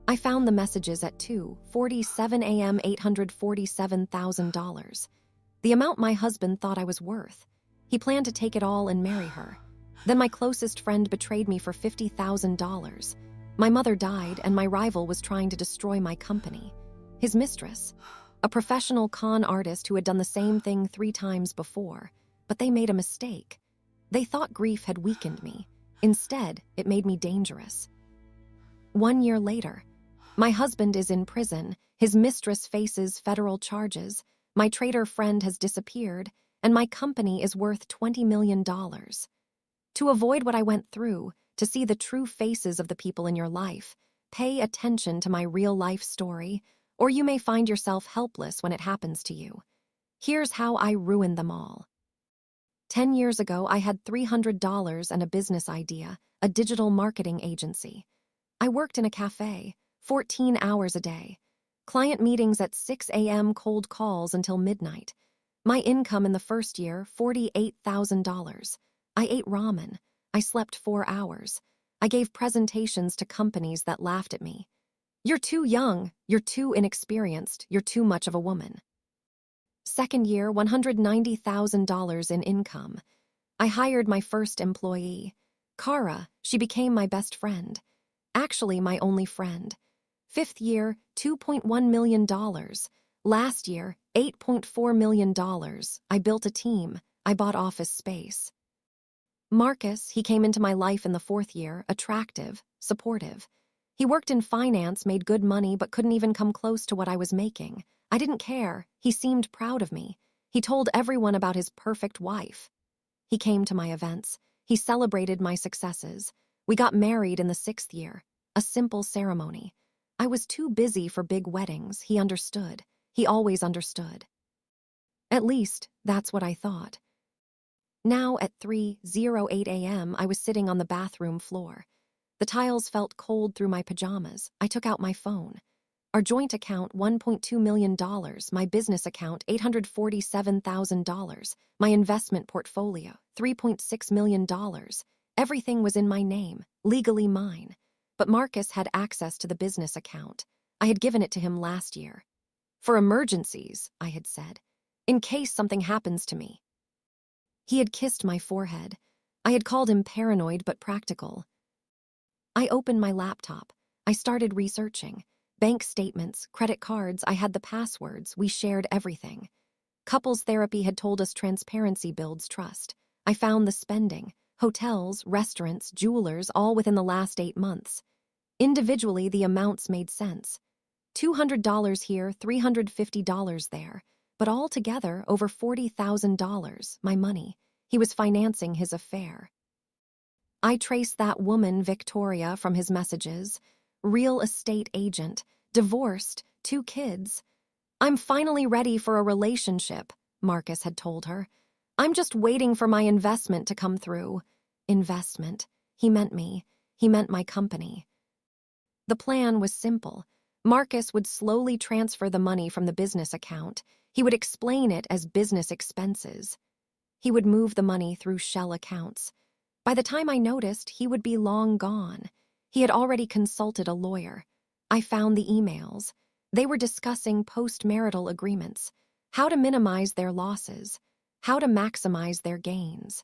I found the messages at 2:47 a.m. $847,000. The amount my husband thought I was worth. He planned to take it all and marry her. Then my closest friend betrayed me for $50,000. My mother died, and my rival was trying to destroy my company. His mistress, a professional con artist who had done the same thing 3 times before, but they made a mistake. They thought grief had weakened me. Instead, it made me dangerous. 1 year later, my husband is in prison, his mistress faces federal charges, my traitor friend has disappeared, and my company is worth $20 million. To avoid what I went through, to see the true faces of the people in your life, pay attention to my real-life story, or you may find yourself helpless when it happens to you. Here's how I ruined them all. 10 years ago, I had $300 and a business idea, a digital marketing agency. I worked in a cafe, 14 hours a day. Client meetings at 6 a.m., cold calls until midnight. My income in the first year, $48,000. I ate ramen. I slept 4 hours. I gave presentations to companies that laughed at me. You're too young, you're too inexperienced, you're too much of a woman. Second year, $190,000 in income. I hired my first employee. Kara, she became my best friend. Actually, my only friend. Fifth year, $2.1 million. Last year, $8.4 million. I built a team. I bought office space. Marcus, he came into my life in the 4th year, attractive, supportive. He worked in finance, made good money, but couldn't even come close to what I was making. I didn't care. He seemed proud of me. He told everyone about his perfect wife. He came to my events. He celebrated my successes. We got married in the 6th year. A simple ceremony. I was too busy for big weddings. He understood. He always understood. At least, that's what I thought. Now at 3:08 a.m., I was sitting on the bathroom floor. The tiles felt cold through my pajamas. I took out my phone. Our joint account, $1.2 million. My business account, $847,000. My investment portfolio, $3.6 million. Everything was in my name, legally mine. But Marcus had access to the business account. I had given it to him last year. For emergencies, I had said. In case something happens to me. He had kissed my forehead. I had called him paranoid but practical. I opened my laptop. I started researching. Bank statements, credit cards, I had the passwords, we shared everything. Couples therapy had told us transparency builds trust. I found the spending, hotels, restaurants, jewelers, all within the last 8 months. Individually, the amounts made sense. $200 here, $350 there, but all together, over $40,000, my money. He was financing his affair. I traced that woman, Victoria, from his messages. Real estate agent, divorced, 2 kids. I'm finally ready for a relationship, Marcus had told her. I'm just waiting for my investment to come through. Investment. He meant me. He meant my company. The plan was simple. Marcus would slowly transfer the money from the business account. He would explain it as business expenses. He would move the money through shell accounts. By the time I noticed, he would be long gone. He had already consulted a lawyer. I found the emails. They were discussing post-marital agreements, how to minimize their losses, how to maximize their gains.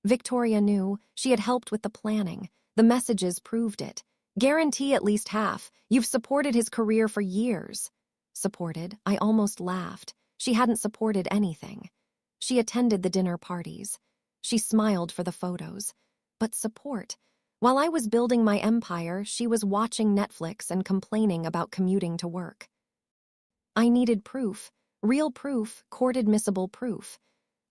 Victoria knew. She had helped with the planning. The messages proved it. Guarantee at least half. You've supported his career for years. Supported? I almost laughed. She hadn't supported anything. She attended the dinner parties. She smiled for the photos. But support? While I was building my empire, she was watching Netflix and complaining about commuting to work. I needed proof, real proof, court-admissible proof.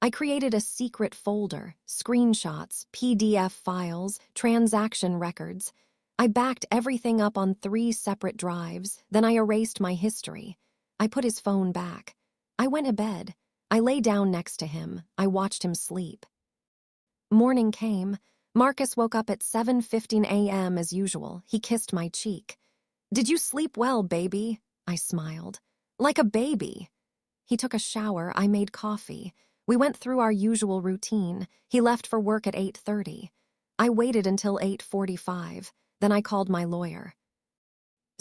I created a secret folder, screenshots, PDF files, transaction records. I backed everything up on 3 separate drives, then I erased my history. I put his phone back. I went to bed. I lay down next to him. I watched him sleep. Morning came. Marcus woke up at 7:15 a.m. as usual. He kissed my cheek. Did you sleep well, baby? I smiled. Like a baby. He took a shower. I made coffee. We went through our usual routine. He left for work at 8:30. I waited until 8:45. Then I called my lawyer.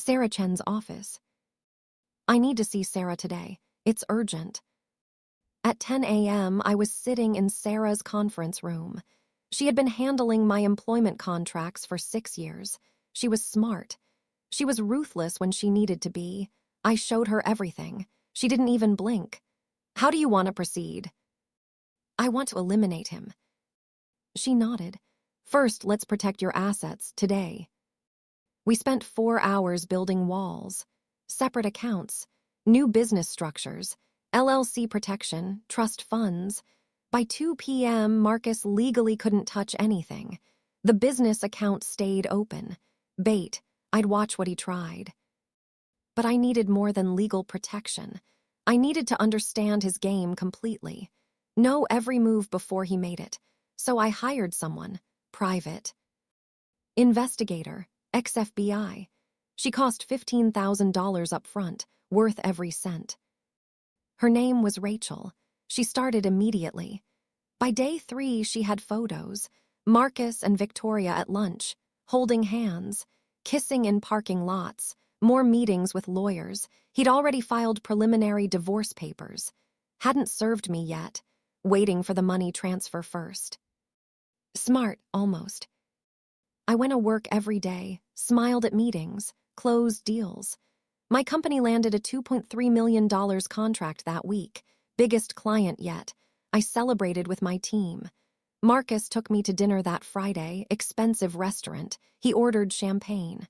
Sarah Chen's office. I need to see Sarah today. It's urgent. At 10 a.m., I was sitting in Sarah's conference room. She had been handling my employment contracts for 6 years. She was smart. She was ruthless when she needed to be. I showed her everything. She didn't even blink. How do you want to proceed? I want to eliminate him. She nodded. First, let's protect your assets today. We spent 4 hours building walls, separate accounts, new business structures, LLC protection, trust funds. By 2 p.m., Marcus legally couldn't touch anything. The business account stayed open. Bait, I'd watch what he tried. But I needed more than legal protection. I needed to understand his game completely, know every move before he made it. So I hired someone, private. Investigator, ex-FBI. She cost $15,000 up front, worth every cent. Her name was Rachel. She started immediately. By day 3, she had photos. Marcus and Victoria at lunch, holding hands, kissing in parking lots, more meetings with lawyers. He'd already filed preliminary divorce papers. Hadn't served me yet, waiting for the money transfer first. Smart, almost. I went to work every day, smiled at meetings, closed deals. My company landed a $2.3 million contract that week, biggest client yet. I celebrated with my team. Marcus took me to dinner that Friday, expensive restaurant. He ordered champagne.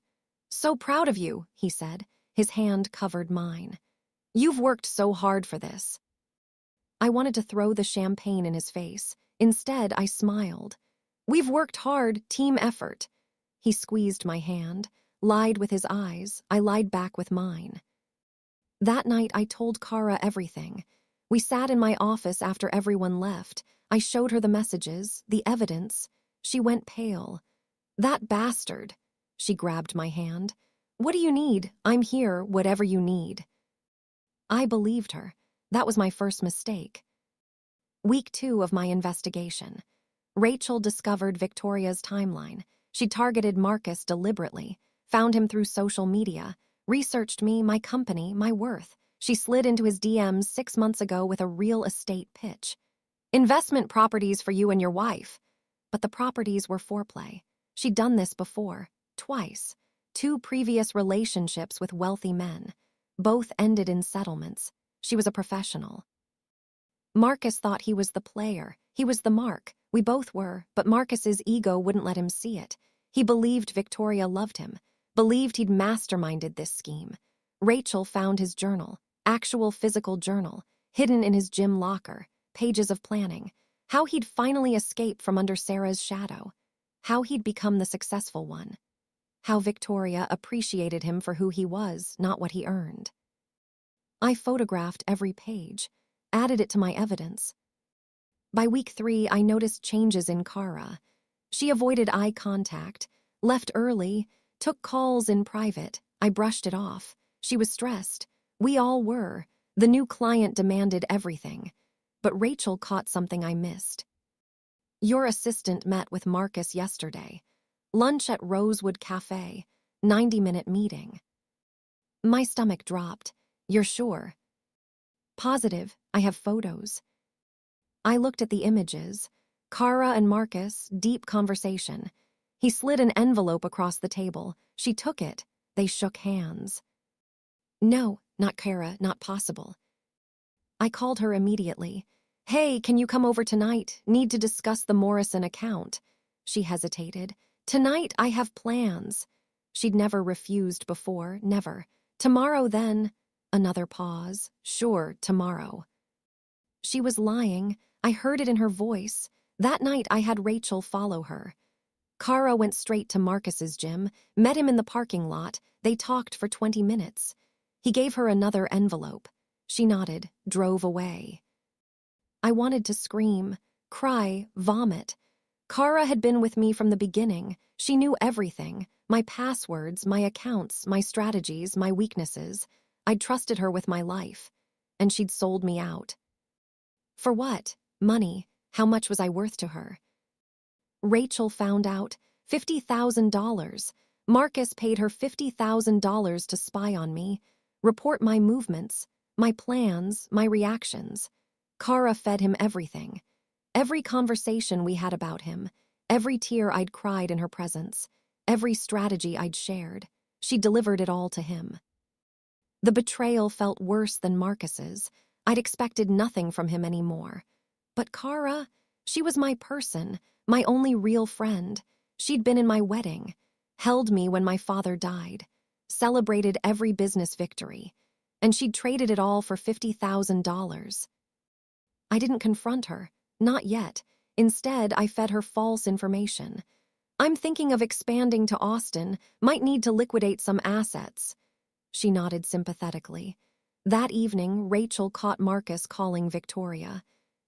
So proud of you, he said, his hand covered mine. You've worked so hard for this. I wanted to throw the champagne in his face. Instead, I smiled. We've worked hard, team effort. He squeezed my hand, lied with his eyes. I lied back with mine. That night, I told Kara everything. We sat in my office after everyone left. I showed her the messages, the evidence. She went pale. That bastard. She grabbed my hand. What do you need? I'm here, whatever you need. I believed her. That was my first mistake. Week 2 of my investigation. Rachel discovered Victoria's timeline. She targeted Marcus deliberately, found him through social media, researched me, my company, my worth. She slid into his DMs 6 months ago with a real estate pitch. Investment properties for you and your wife. But the properties were foreplay. She'd done this before, twice. 2 previous relationships with wealthy men. Both ended in settlements. She was a professional. Marcus thought he was the player. He was the mark. We both were, but Marcus's ego wouldn't let him see it. He believed Victoria loved him, believed he'd masterminded this scheme. Rachel found his journal, actual physical journal, hidden in his gym locker, pages of planning, how he'd finally escape from under Sarah's shadow, how he'd become the successful one, how Victoria appreciated him for who he was, not what he earned. I photographed every page, added it to my evidence. By week 3, I noticed changes in Kara. She avoided eye contact, left early, took calls in private. I brushed it off. She was stressed. We all were. The new client demanded everything. But Rachel caught something I missed. Your assistant met with Marcus yesterday. Lunch at Rosewood Cafe, 90-minute meeting. My stomach dropped. You're sure? Positive. I have photos. I looked at the images. Kara and Marcus, deep conversation. He slid an envelope across the table. She took it. They shook hands. No, not Kara, not possible. I called her immediately. Hey, can you come over tonight? Need to discuss the Morrison account. She hesitated. Tonight I have plans. She'd never refused before, never. Tomorrow then. Another pause. Sure, tomorrow. She was lying. I heard it in her voice. That night I had Rachel follow her. Kara went straight to Marcus's gym, met him in the parking lot. They talked for 20 minutes. He gave her another envelope. She nodded, drove away. I wanted to scream, cry, vomit. Kara had been with me from the beginning. She knew everything, my passwords, my accounts, my strategies, my weaknesses. I'd trusted her with my life, and she'd sold me out. For what? Money. How much was I worth to her? Rachel found out. $50,000. Marcus paid her $50,000 to spy on me, report my movements, my plans, my reactions. Kara fed him everything. Every conversation we had about him, every tear I'd cried in her presence, every strategy I'd shared. She delivered it all to him. The betrayal felt worse than Marcus's. I'd expected nothing from him anymore. But Kara, she was my person, my only real friend. She'd been in my wedding, held me when my father died, celebrated every business victory, and she'd traded it all for $50,000. I didn't confront her, not yet. Instead, I fed her false information. I'm thinking of expanding to Austin, might need to liquidate some assets. She nodded sympathetically. That evening, Rachel caught Marcus calling Victoria.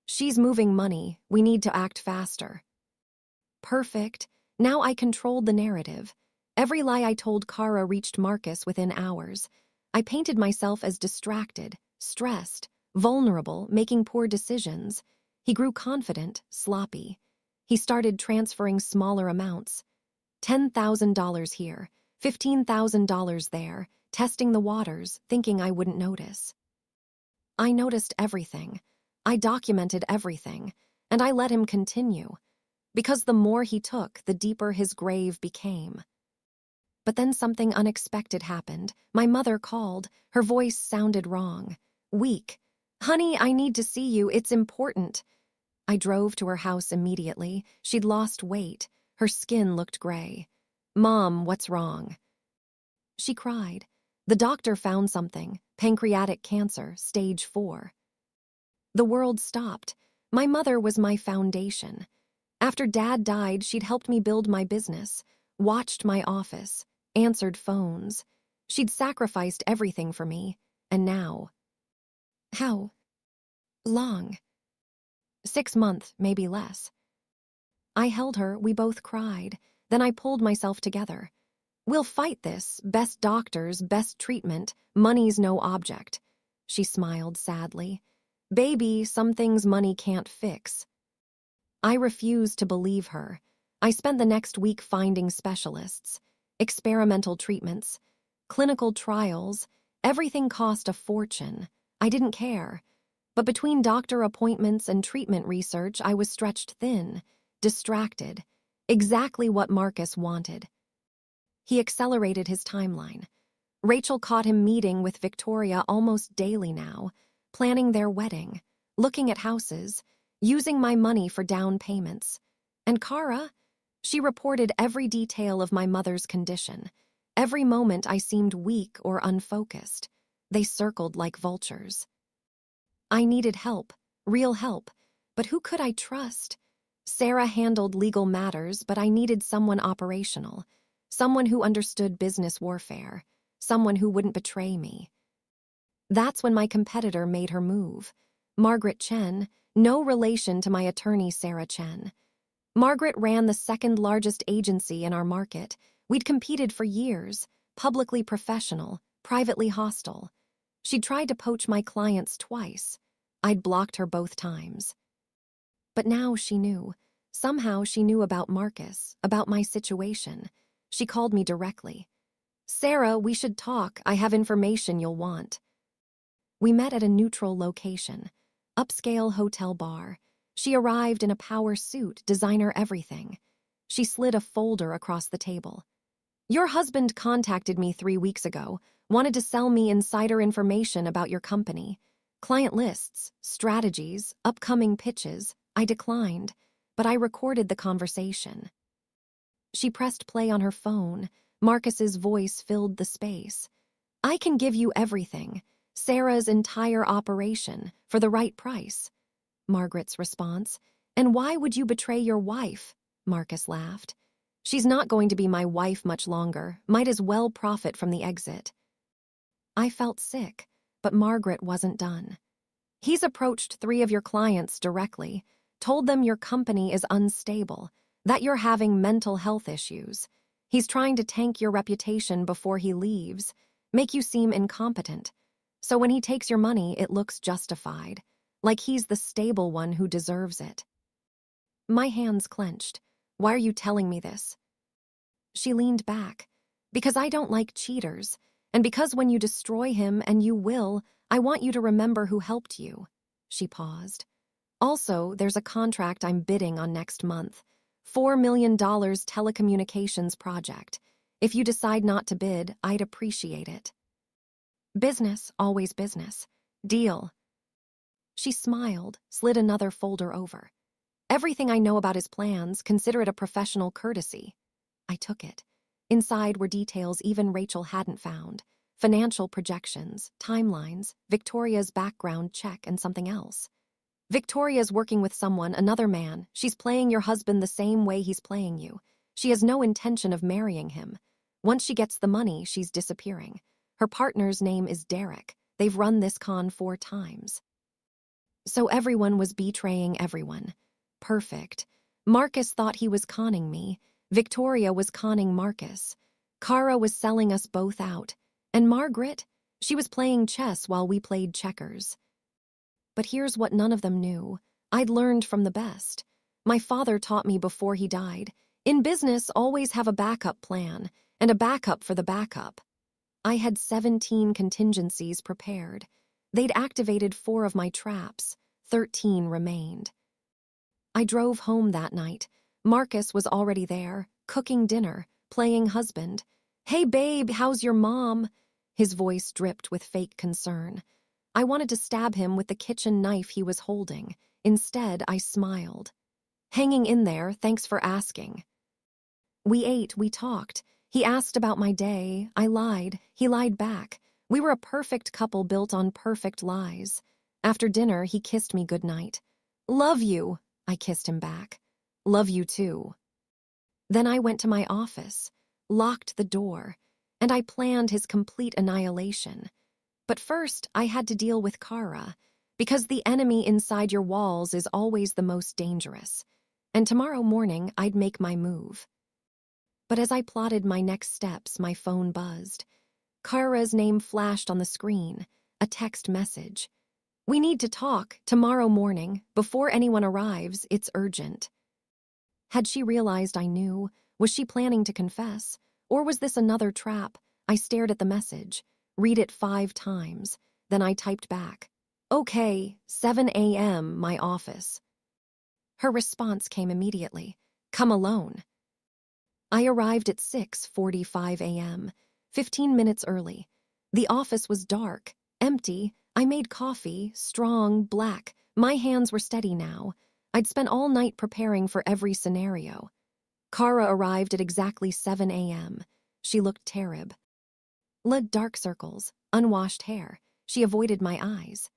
She's moving money. We need to act faster. Perfect. Now I controlled the narrative. Every lie I told Kara reached Marcus within hours. I painted myself as distracted, stressed, vulnerable, making poor decisions. He grew confident, sloppy. He started transferring smaller amounts. $10,000 here, $15,000 there, testing the waters, thinking I wouldn't notice. I noticed everything. I documented everything, and I let him continue. Because the more he took, the deeper his grave became. But then something unexpected happened. My mother called. Her voice sounded wrong, weak. "Honey, I need to see you. It's important." I drove to her house immediately. She'd lost weight. Her skin looked gray. "Mom, what's wrong?" She cried. The doctor found something, pancreatic cancer, stage 4. The world stopped. My mother was my foundation. After Dad died, she'd helped me build my business, watched my office, answered phones. She'd sacrificed everything for me, and now... How long? 6 months, maybe less. I held her, we both cried. Then I pulled myself together. "We'll fight this. Best doctors, best treatment. Money's no object." She smiled sadly. "Baby, some things money can't fix." I refused to believe her. I spent the next week finding specialists, experimental treatments, clinical trials. Everything cost a fortune. I didn't care. But between doctor appointments and treatment research, I was stretched thin, distracted. Exactly what Marcus wanted. He accelerated his timeline. Rachel caught him meeting with Victoria almost daily now, planning their wedding, looking at houses, using my money for down payments. And Kara? She reported every detail of my mother's condition. Every moment I seemed weak or unfocused. They circled like vultures. I needed help, real help, but who could I trust? Sarah handled legal matters, but I needed someone operational, someone who understood business warfare, someone who wouldn't betray me. That's when my competitor made her move. Margaret Chen, no relation to my attorney Sarah Chen. Margaret ran the second largest agency in our market. We'd competed for years, publicly professional, privately hostile. She'd tried to poach my clients twice. I'd blocked her both times. But now she knew. Somehow she knew about Marcus, about my situation. She called me directly. "Sarah, we should talk. I have information you'll want." We met at a neutral location, upscale hotel bar. She arrived in a power suit, designer everything. She slid a folder across the table. "Your husband contacted me 3 weeks ago, wanted to sell me insider information about your company. Client lists, strategies, upcoming pitches." I declined, but I recorded the conversation. She pressed play on her phone. Marcus's voice filled the space. "I can give you everything, Sarah's entire operation, for the right price." Margaret's response. "And why would you betray your wife?" Marcus laughed. "She's not going to be my wife much longer. Might as well profit from the exit." I felt sick, but Margaret wasn't done. "He's approached 3 of your clients directly, told them your company is unstable, that you're having mental health issues. He's trying to tank your reputation before he leaves, make you seem incompetent. So when he takes your money, it looks justified, like he's the stable one who deserves it." My hands clenched. "Why are you telling me this?" She leaned back. Because I don't like cheaters, and because when you destroy him, and you will, I want you to remember who helped you." She paused. "Also, there's a contract I'm bidding on next month. $4 million telecommunications project. If you decide not to bid, I'd appreciate it." "Business, always business. Deal." She smiled, slid another folder over. "Everything I know about his plans, consider it a professional courtesy." I took it. Inside were details even Rachel hadn't found. Financial projections, timelines, Victoria's background check, and something else. "Victoria's working with someone, another man. She's playing your husband the same way he's playing you. She has no intention of marrying him. Once she gets the money, she's disappearing. Her partner's name is Derek. They've run this con 4 times. So everyone was betraying everyone. Perfect. Marcus thought he was conning me. Victoria was conning Marcus. Kara was selling us both out. And Margaret? She was playing chess while we played checkers. But here's what none of them knew. I'd learned from the best. My father taught me before he died. In business, always have a backup plan, and a backup for the backup. I had 17 contingencies prepared. They'd activated 4 of my traps. 13 remained. I drove home that night. Marcus was already there, cooking dinner, playing husband. "Hey babe, how's your mom?" His voice dripped with fake concern. I wanted to stab him with the kitchen knife he was holding. Instead, I smiled. "Hanging in there, thanks for asking." We ate, we talked. He asked about my day. I lied. He lied back. We were a perfect couple built on perfect lies. After dinner, he kissed me goodnight. "Love you," I kissed him back. "Love you too." Then I went to my office, locked the door, and I planned his complete annihilation. But first, I had to deal with Kara, because the enemy inside your walls is always the most dangerous. And tomorrow morning, I'd make my move. But as I plotted my next steps, my phone buzzed. Kara's name flashed on the screen, a text message. "We need to talk, tomorrow morning, before anyone arrives, it's urgent." Had she realized I knew? Was she planning to confess? Or was this another trap? I stared at the message, read it 5 times, then I typed back, "Okay, 7 a.m., my office." Her response came immediately, "Come alone." I arrived at 6:45 a.m., 15 minutes early. The office was dark, empty. I made coffee, strong, black. My hands were steady now. I'd spent all night preparing for every scenario. Kara arrived at exactly 7 a.m. She looked terrible. Dark circles, unwashed hair. She avoided my eyes.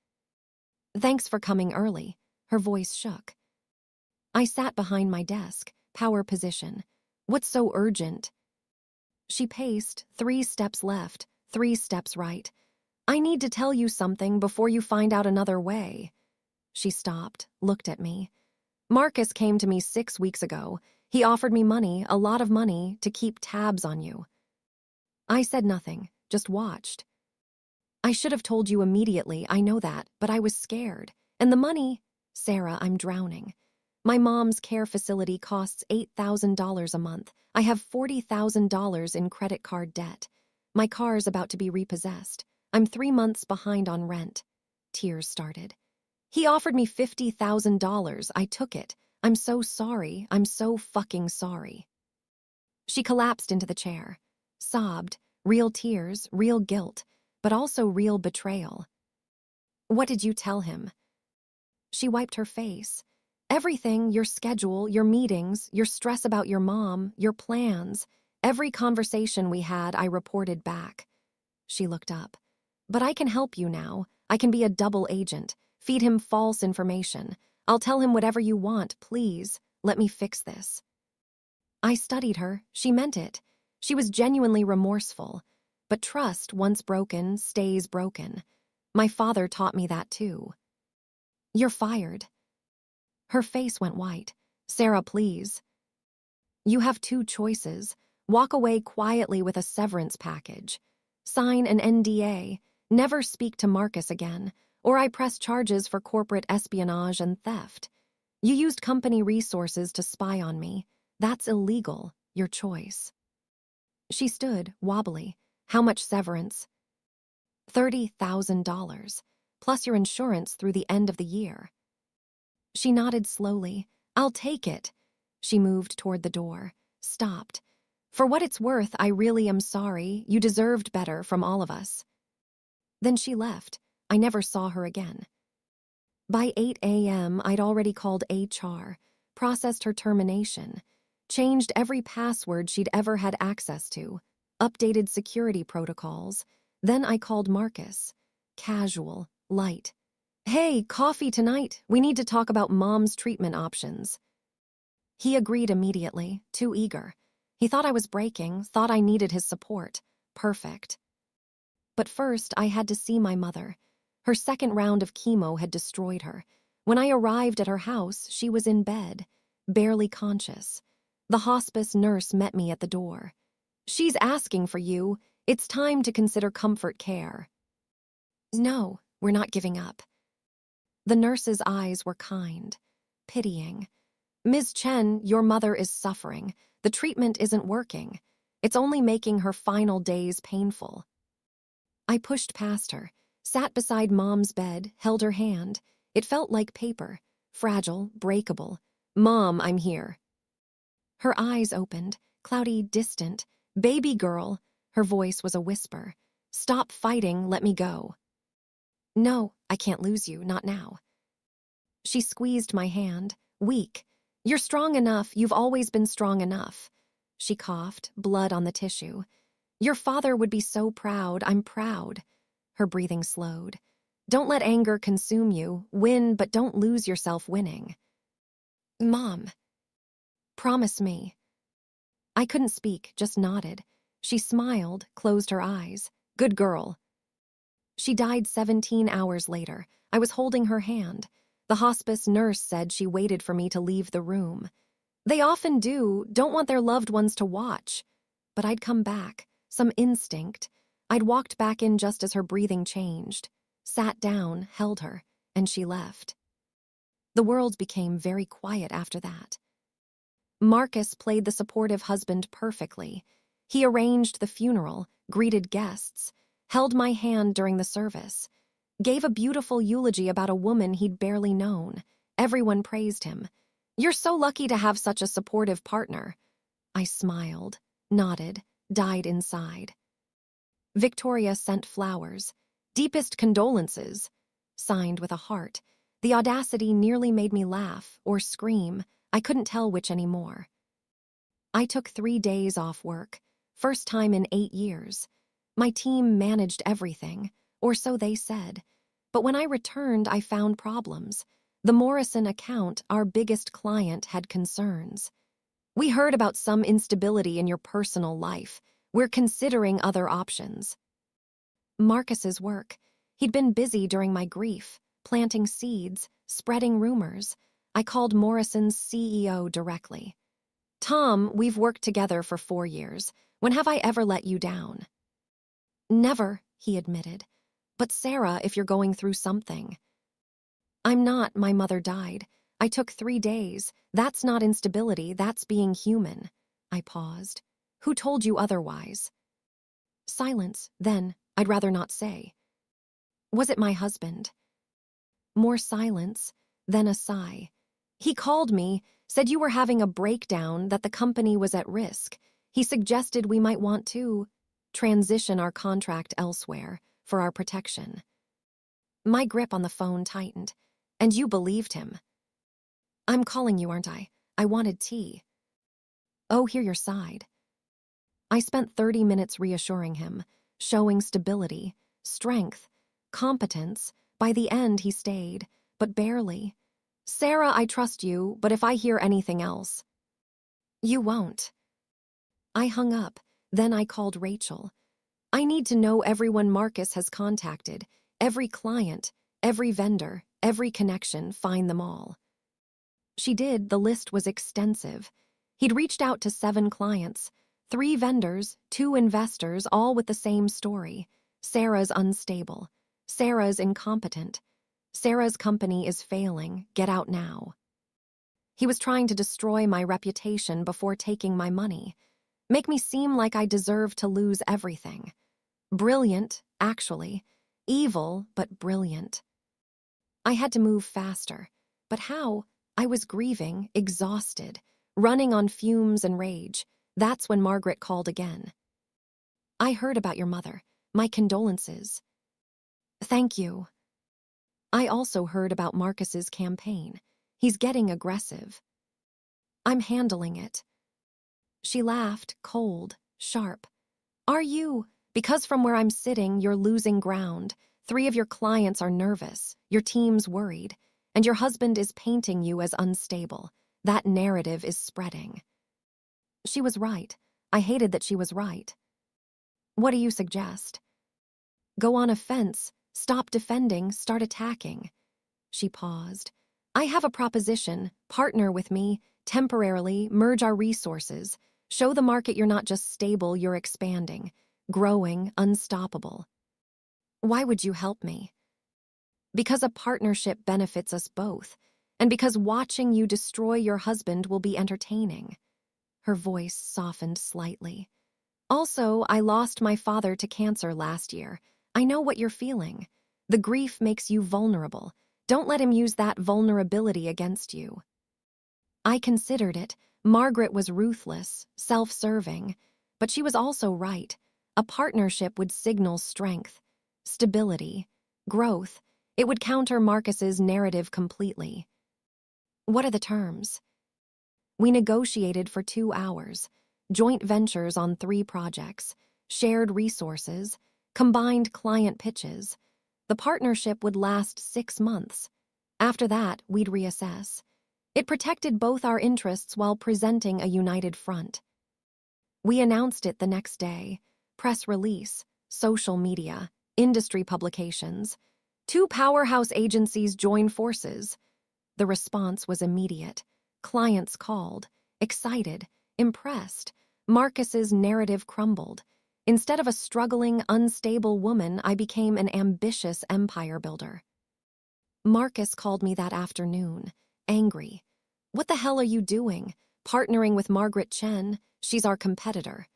"Thanks for coming early." Her voice shook. I sat behind my desk, power position. "What's so urgent?" She paced, 3 steps left, 3 steps right. "I need to tell you something before you find out another way." She stopped, looked at me. "Marcus came to me 6 weeks ago. He offered me money, a lot of money, to keep tabs on you." I said nothing, just watched. "I should have told you immediately, I know that, but I was scared. And the money—" "Sarah, I'm drowning. My mom's care facility costs $8,000 a month. I have $40,000 in credit card debt. My car's about to be repossessed. I'm 3 months behind on rent." Tears started. "He offered me $50,000. I took it. I'm so sorry. I'm so fucking sorry." She collapsed into the chair, sobbed, real tears, real guilt, but also real betrayal. "What did you tell him?" She wiped her face. "Everything, your schedule, your meetings, your stress about your mom, your plans. Every conversation we had, I reported back." She looked up. "But I can help you now. I can be a double agent. Feed him false information. I'll tell him whatever you want, please. Let me fix this." I studied her. She meant it. She was genuinely remorseful. But trust, once broken, stays broken. My father taught me that too. "You're fired." Her face went white. "Sarah, please." "You have 2 choices. Walk away quietly with a severance package. Sign an NDA. Never speak to Marcus again. Or I press charges for corporate espionage and theft. You used company resources to spy on me. That's illegal. Your choice." She stood, wobbly. How much severance? $30,000, plus your insurance through the end of the year. She nodded slowly. I'll take it. She moved toward the door, stopped. For what it's worth, I really am sorry. You deserved better from all of us. Then she left. I never saw her again. By 8 a.m., I'd already called HR, processed her termination, changed every password she'd ever had access to, updated security protocols. Then I called Marcus. Casual, light. Hey, coffee tonight. We need to talk about Mom's treatment options. He agreed immediately, too eager. He thought I was breaking, thought I needed his support. Perfect. But first, I had to see my mother. Her second round of chemo had destroyed her. When I arrived at her house, she was in bed, barely conscious. The hospice nurse met me at the door. She's asking for you. It's time to consider comfort care. No, we're not giving up. The nurse's eyes were kind, pitying. Ms. Chen, your mother is suffering. The treatment isn't working. It's only making her final days painful. I pushed past her, sat beside Mom's bed, held her hand. It felt like paper, fragile, breakable. Mom, I'm here. Her eyes opened, cloudy, distant. Baby girl. Her voice was a whisper. Stop fighting, let me go. No, I can't lose you, not now. She squeezed my hand, weak. You're strong enough, you've always been strong enough. She coughed, blood on the tissue. Your father would be so proud, I'm proud. Her breathing slowed. Don't let anger consume you. Win, but don't lose yourself winning. Mom. Promise me. I couldn't speak, just nodded. She smiled, closed her eyes. Good girl. She died 17 hours later. I was holding her hand. The hospice nurse said she waited for me to leave the room. They often do, don't want their loved ones to watch. But I'd come back, some instinct. I'd walked back in just as her breathing changed, sat down, held her, and she left. The world became very quiet after that. Marcus played the supportive husband perfectly. He arranged the funeral, greeted guests, held my hand during the service, gave a beautiful eulogy about a woman he'd barely known. Everyone praised him. You're so lucky to have such a supportive partner. I smiled, nodded, died inside. Victoria sent flowers. Deepest condolences. Signed with a heart. The audacity nearly made me laugh or scream. I couldn't tell which anymore. I took 3 days off work. First time in 8 years. My team managed everything, or so they said. But when I returned, I found problems. The Morrison account, our biggest client, had concerns. We heard about some instability in your personal life. We're considering other options. Marcus's work. He'd been busy during my grief, planting seeds, spreading rumors. I called Morrison's CEO directly. Tom, we've worked together for 4 years. When have I ever let you down? Never, he admitted. But Sarah, if you're going through something. I'm not, my mother died. I took 3 days. That's not instability, that's being human. I paused. Who told you otherwise? Silence, then, I'd rather not say. Was it my husband? More silence, then a sigh. He called me, said you were having a breakdown, that the company was at risk. He suggested we might want to transition our contract elsewhere for our protection. My grip on the phone tightened. And you believed him. I'm calling you, aren't I? I wanted tea. Oh, hear your side. I spent 30 minutes reassuring him, showing stability, strength, competence. By the end, he stayed, but barely. Sarah, I trust you, but if I hear anything else. You won't. I hung up, then I called Rachel. I need to know everyone Marcus has contacted, every client, every vendor, every connection, find them all. She did, the list was extensive. He'd reached out to 7 clients, 3 vendors, 2 investors, all with the same story. Sarah's unstable. Sarah's incompetent. Sarah's company is failing, get out now. He was trying to destroy my reputation before taking my money. Make me seem like I deserve to lose everything. Brilliant, actually. Evil, but brilliant. I had to move faster. But how? I was grieving, exhausted, running on fumes and rage. That's when Margaret called again. I heard about your mother. My condolences. Thank you. I also heard about Marcus's campaign. He's getting aggressive. I'm handling it. She laughed, cold, sharp. Are you? Because from where I'm sitting, you're losing ground. 3 of your clients are nervous, your team's worried, and your husband is painting you as unstable. That narrative is spreading. She was right. I hated that she was right. What do you suggest? Go on offense, stop defending, start attacking. She paused. I have a proposition. Partner with me, temporarily, merge our resources. Show the market you're not just stable, you're expanding, growing, unstoppable. Why would you help me? Because a partnership benefits us both, and because watching you destroy your husband will be entertaining. Her voice softened slightly. Also, I lost my father to cancer last year. I know what you're feeling. The grief makes you vulnerable. Don't let him use that vulnerability against you. I considered it. Margaret was ruthless, self-serving, but she was also right. A partnership would signal strength, stability, growth. It would counter Marcus's narrative completely. What are the terms? We negotiated for 2 hours. Joint ventures on 3 projects, shared resources, combined client pitches. The partnership would last 6 months. After that, we'd reassess. It protected both our interests while presenting a united front. We announced it the next day. Press release, social media, industry publications. 2 powerhouse agencies join forces. The response was immediate. Clients called, excited, impressed. Marcus's narrative crumbled. Instead of a struggling, unstable woman, I became an ambitious empire builder. Marcus called me that afternoon, angry. What the hell are you doing? Partnering with Margaret Chen? She's our competitor.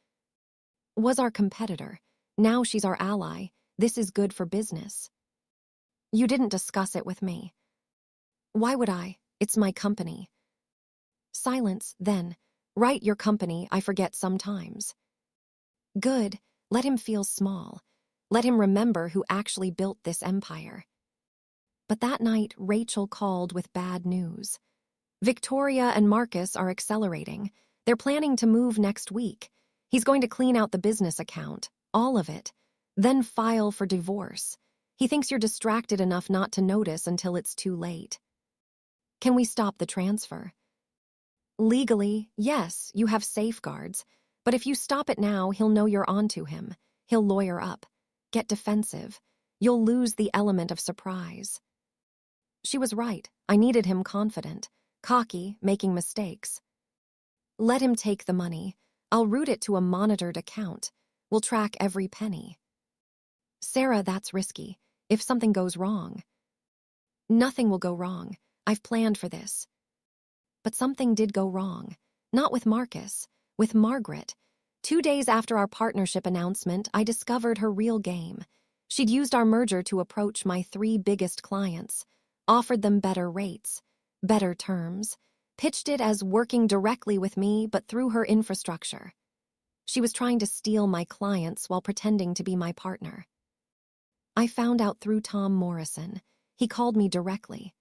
Was our competitor. Now she's our ally. This is good for business. You didn't discuss it with me. Why would I? It's my company. Silence, then. Write your company, I forget sometimes. Good. Let him feel small. Let him remember who actually built this empire. But that night, Rachel called with bad news. Victoria and Marcus are accelerating. They're planning to move next week. He's going to clean out the business account, all of it, then file for divorce. He thinks you're distracted enough not to notice until it's too late. Can we stop the transfer? Legally, yes, you have safeguards. But if you stop it now, he'll know you're onto him. He'll lawyer up, get defensive. You'll lose the element of surprise. She was right. I needed him confident, cocky, making mistakes. Let him take the money. I'll route it to a monitored account. We'll track every penny. Sarah, that's risky. If something goes wrong. Nothing will go wrong. I've planned for this. But something did go wrong. Not with Marcus, with Margaret. 2 days after our partnership announcement, I discovered her real game. She'd used our merger to approach my 3 biggest clients, offered them better rates, better terms, pitched it as working directly with me but through her infrastructure. She was trying to steal my clients while pretending to be my partner. I found out through Tom Morrison. He called me directly.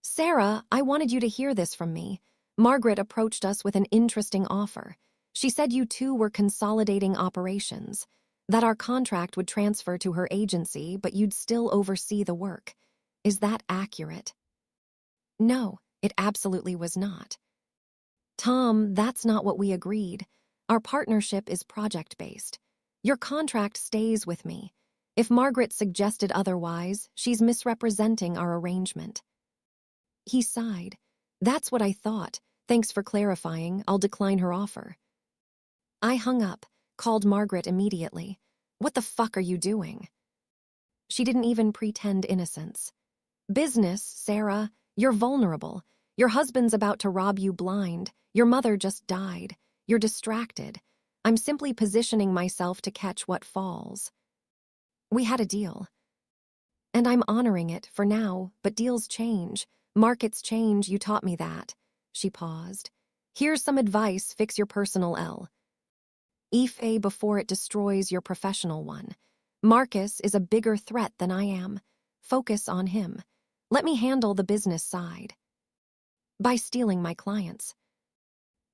Sarah, I wanted you to hear this from me. Margaret approached us with an interesting offer. She said you 2 were consolidating operations, that our contract would transfer to her agency, but you'd still oversee the work. Is that accurate? No, it absolutely was not. Tom, that's not what we agreed. Our partnership is project-based. Your contract stays with me. If Margaret suggested otherwise, she's misrepresenting our arrangement. He sighed. That's what I thought. Thanks for clarifying. I'll decline her offer. I hung up, called Margaret immediately. What the fuck are you doing? She didn't even pretend innocence. Business, Sarah. You're vulnerable. Your husband's about to rob you blind. Your mother just died. You're distracted. I'm simply positioning myself to catch what falls. We had a deal. And I'm honoring it for now, but deals change. Markets change, you taught me that. She paused. Here's some advice, fix your personal L. Ife before it destroys your professional one. Marcus is a bigger threat than I am. Focus on him. Let me handle the business side. By stealing my clients.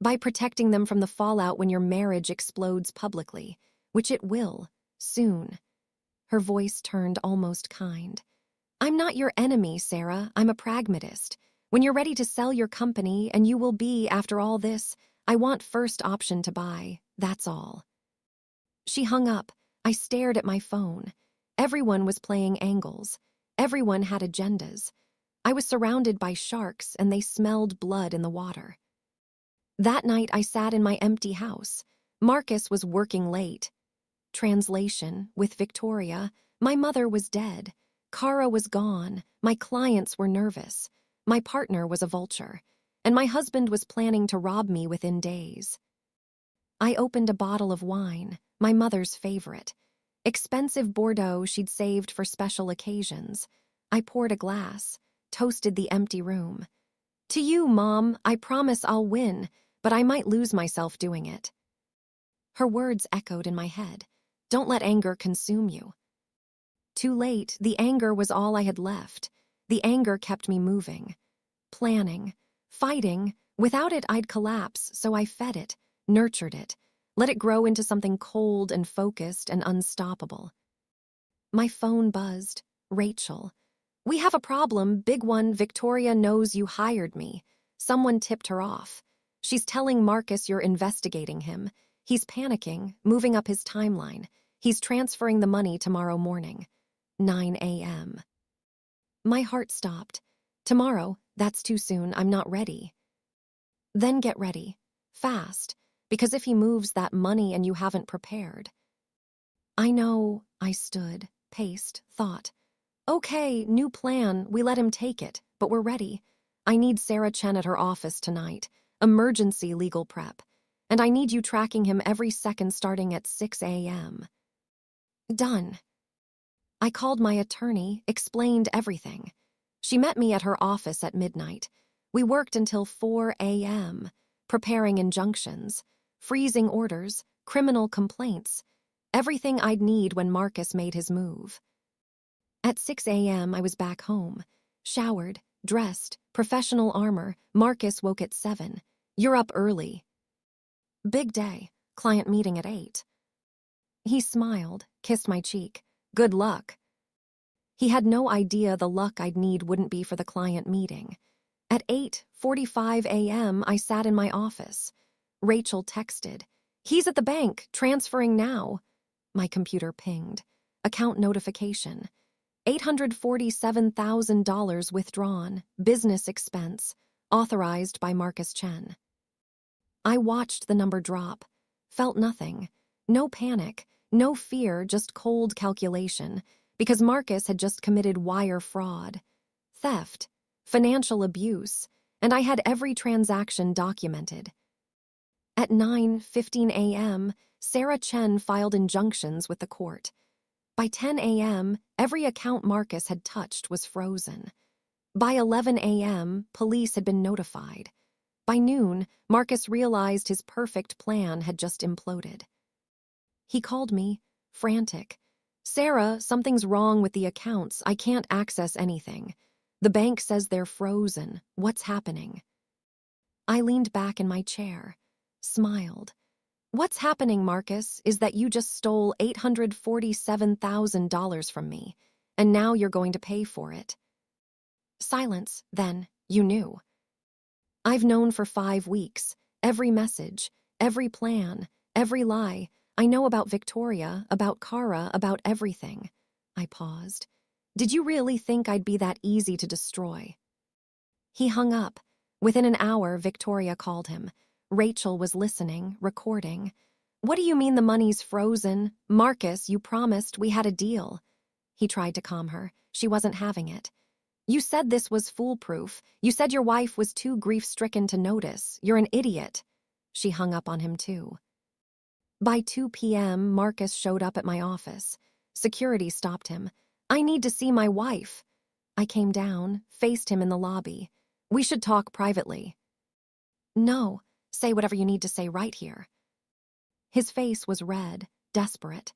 By protecting them from the fallout when your marriage explodes publicly, which it will, soon. Her voice turned almost kind. I'm not your enemy, Sarah. I'm a pragmatist. When you're ready to sell your company, and you will be after all this, I want first option to buy. That's all. She hung up. I stared at my phone. Everyone was playing angles. Everyone had agendas. I was surrounded by sharks, and they smelled blood in the water. That night, I sat in my empty house. Marcus was working late. Translation, with Victoria, my mother was dead. Kara was gone. My clients were nervous. My partner was a vulture. And my husband was planning to rob me within days. I opened a bottle of wine, my mother's favorite. Expensive Bordeaux she'd saved for special occasions. I poured a glass, toasted the empty room. To you, Mom, I promise I'll win, but I might lose myself doing it. Her words echoed in my head. Don't let anger consume you. Too late, the anger was all I had left. The anger kept me moving, planning, fighting. Without it, I'd collapse, so I fed it, nurtured it, let it grow into something cold and focused and unstoppable. My phone buzzed. Rachel. We have a problem, big one. Victoria knows you hired me. Someone tipped her off. She's telling Marcus you're investigating him. He's panicking, moving up his timeline. He's transferring the money tomorrow morning. 9 a.m. My heart stopped. Tomorrow, that's too soon. I'm not ready. Then get ready. Fast. Because if he moves that money and you haven't prepared. I know. I stood, paced, thought. Okay, new plan. We let him take it, but we're ready. I need Sarah Chen at her office tonight. Emergency legal prep. And I need you tracking him every second starting at 6 a.m. Done. I called my attorney, explained everything. She met me at her office at midnight. We worked until 4 a.m., preparing injunctions, freezing orders, criminal complaints, everything I'd need when Marcus made his move. At 6 a.m., I was back home, showered, dressed, professional armor. Marcus woke at 7. You're up early. Big day, client meeting at 8. He smiled, kissed my cheek. Good luck. He had no idea the luck I'd need wouldn't be for the client meeting. At 8:45 a.m., I sat in my office. Rachel texted, "He's at the bank, transferring now." My computer pinged. Account notification. $847,000 withdrawn, business expense, authorized by Marcus Chen. I watched the number drop, felt nothing, no panic, no fear, just cold calculation, because Marcus had just committed wire fraud, theft, financial abuse, and I had every transaction documented. At 9:15 a.m., Sarah Chen filed injunctions with the court. By 10 a.m., every account Marcus had touched was frozen. By 11 a.m., police had been notified. By noon, Marcus realized his perfect plan had just imploded. He called me, frantic. "Sarah, something's wrong with the accounts. I can't access anything. The bank says they're frozen. What's happening?" I leaned back in my chair, smiled. "What's happening, Marcus, is that you just stole $847,000 from me, and now you're going to pay for it." Silence, then, you knew. I've known for 5 weeks. Every message, every plan, every lie. I know about Victoria, about Kara, about everything. I paused. Did you really think I'd be that easy to destroy? He hung up. Within an hour, Victoria called him. Rachel was listening, recording. "What do you mean the money's frozen? Marcus, you promised we had a deal." He tried to calm her. She wasn't having it. "You said this was foolproof. You said your wife was too grief-stricken to notice. You're an idiot." She hung up on him too. By 2 p.m., Marcus showed up at my office. Security stopped him. "I need to see my wife." I came down, faced him in the lobby. "We should talk privately." "No, say whatever you need to say right here." His face was red, desperate.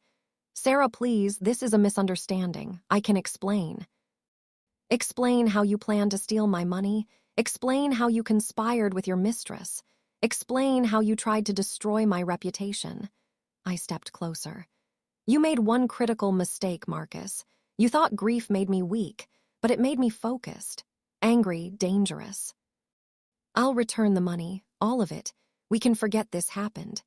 "Sarah, please, this is a misunderstanding. I can explain." "Explain how you plan to steal my money. Explain how you conspired with your mistress. Explain how you tried to destroy my reputation." I stepped closer. "You made one critical mistake, Marcus. You thought grief made me weak, but it made me focused. Angry, dangerous. I'll return the money, all of it. We can forget this happened.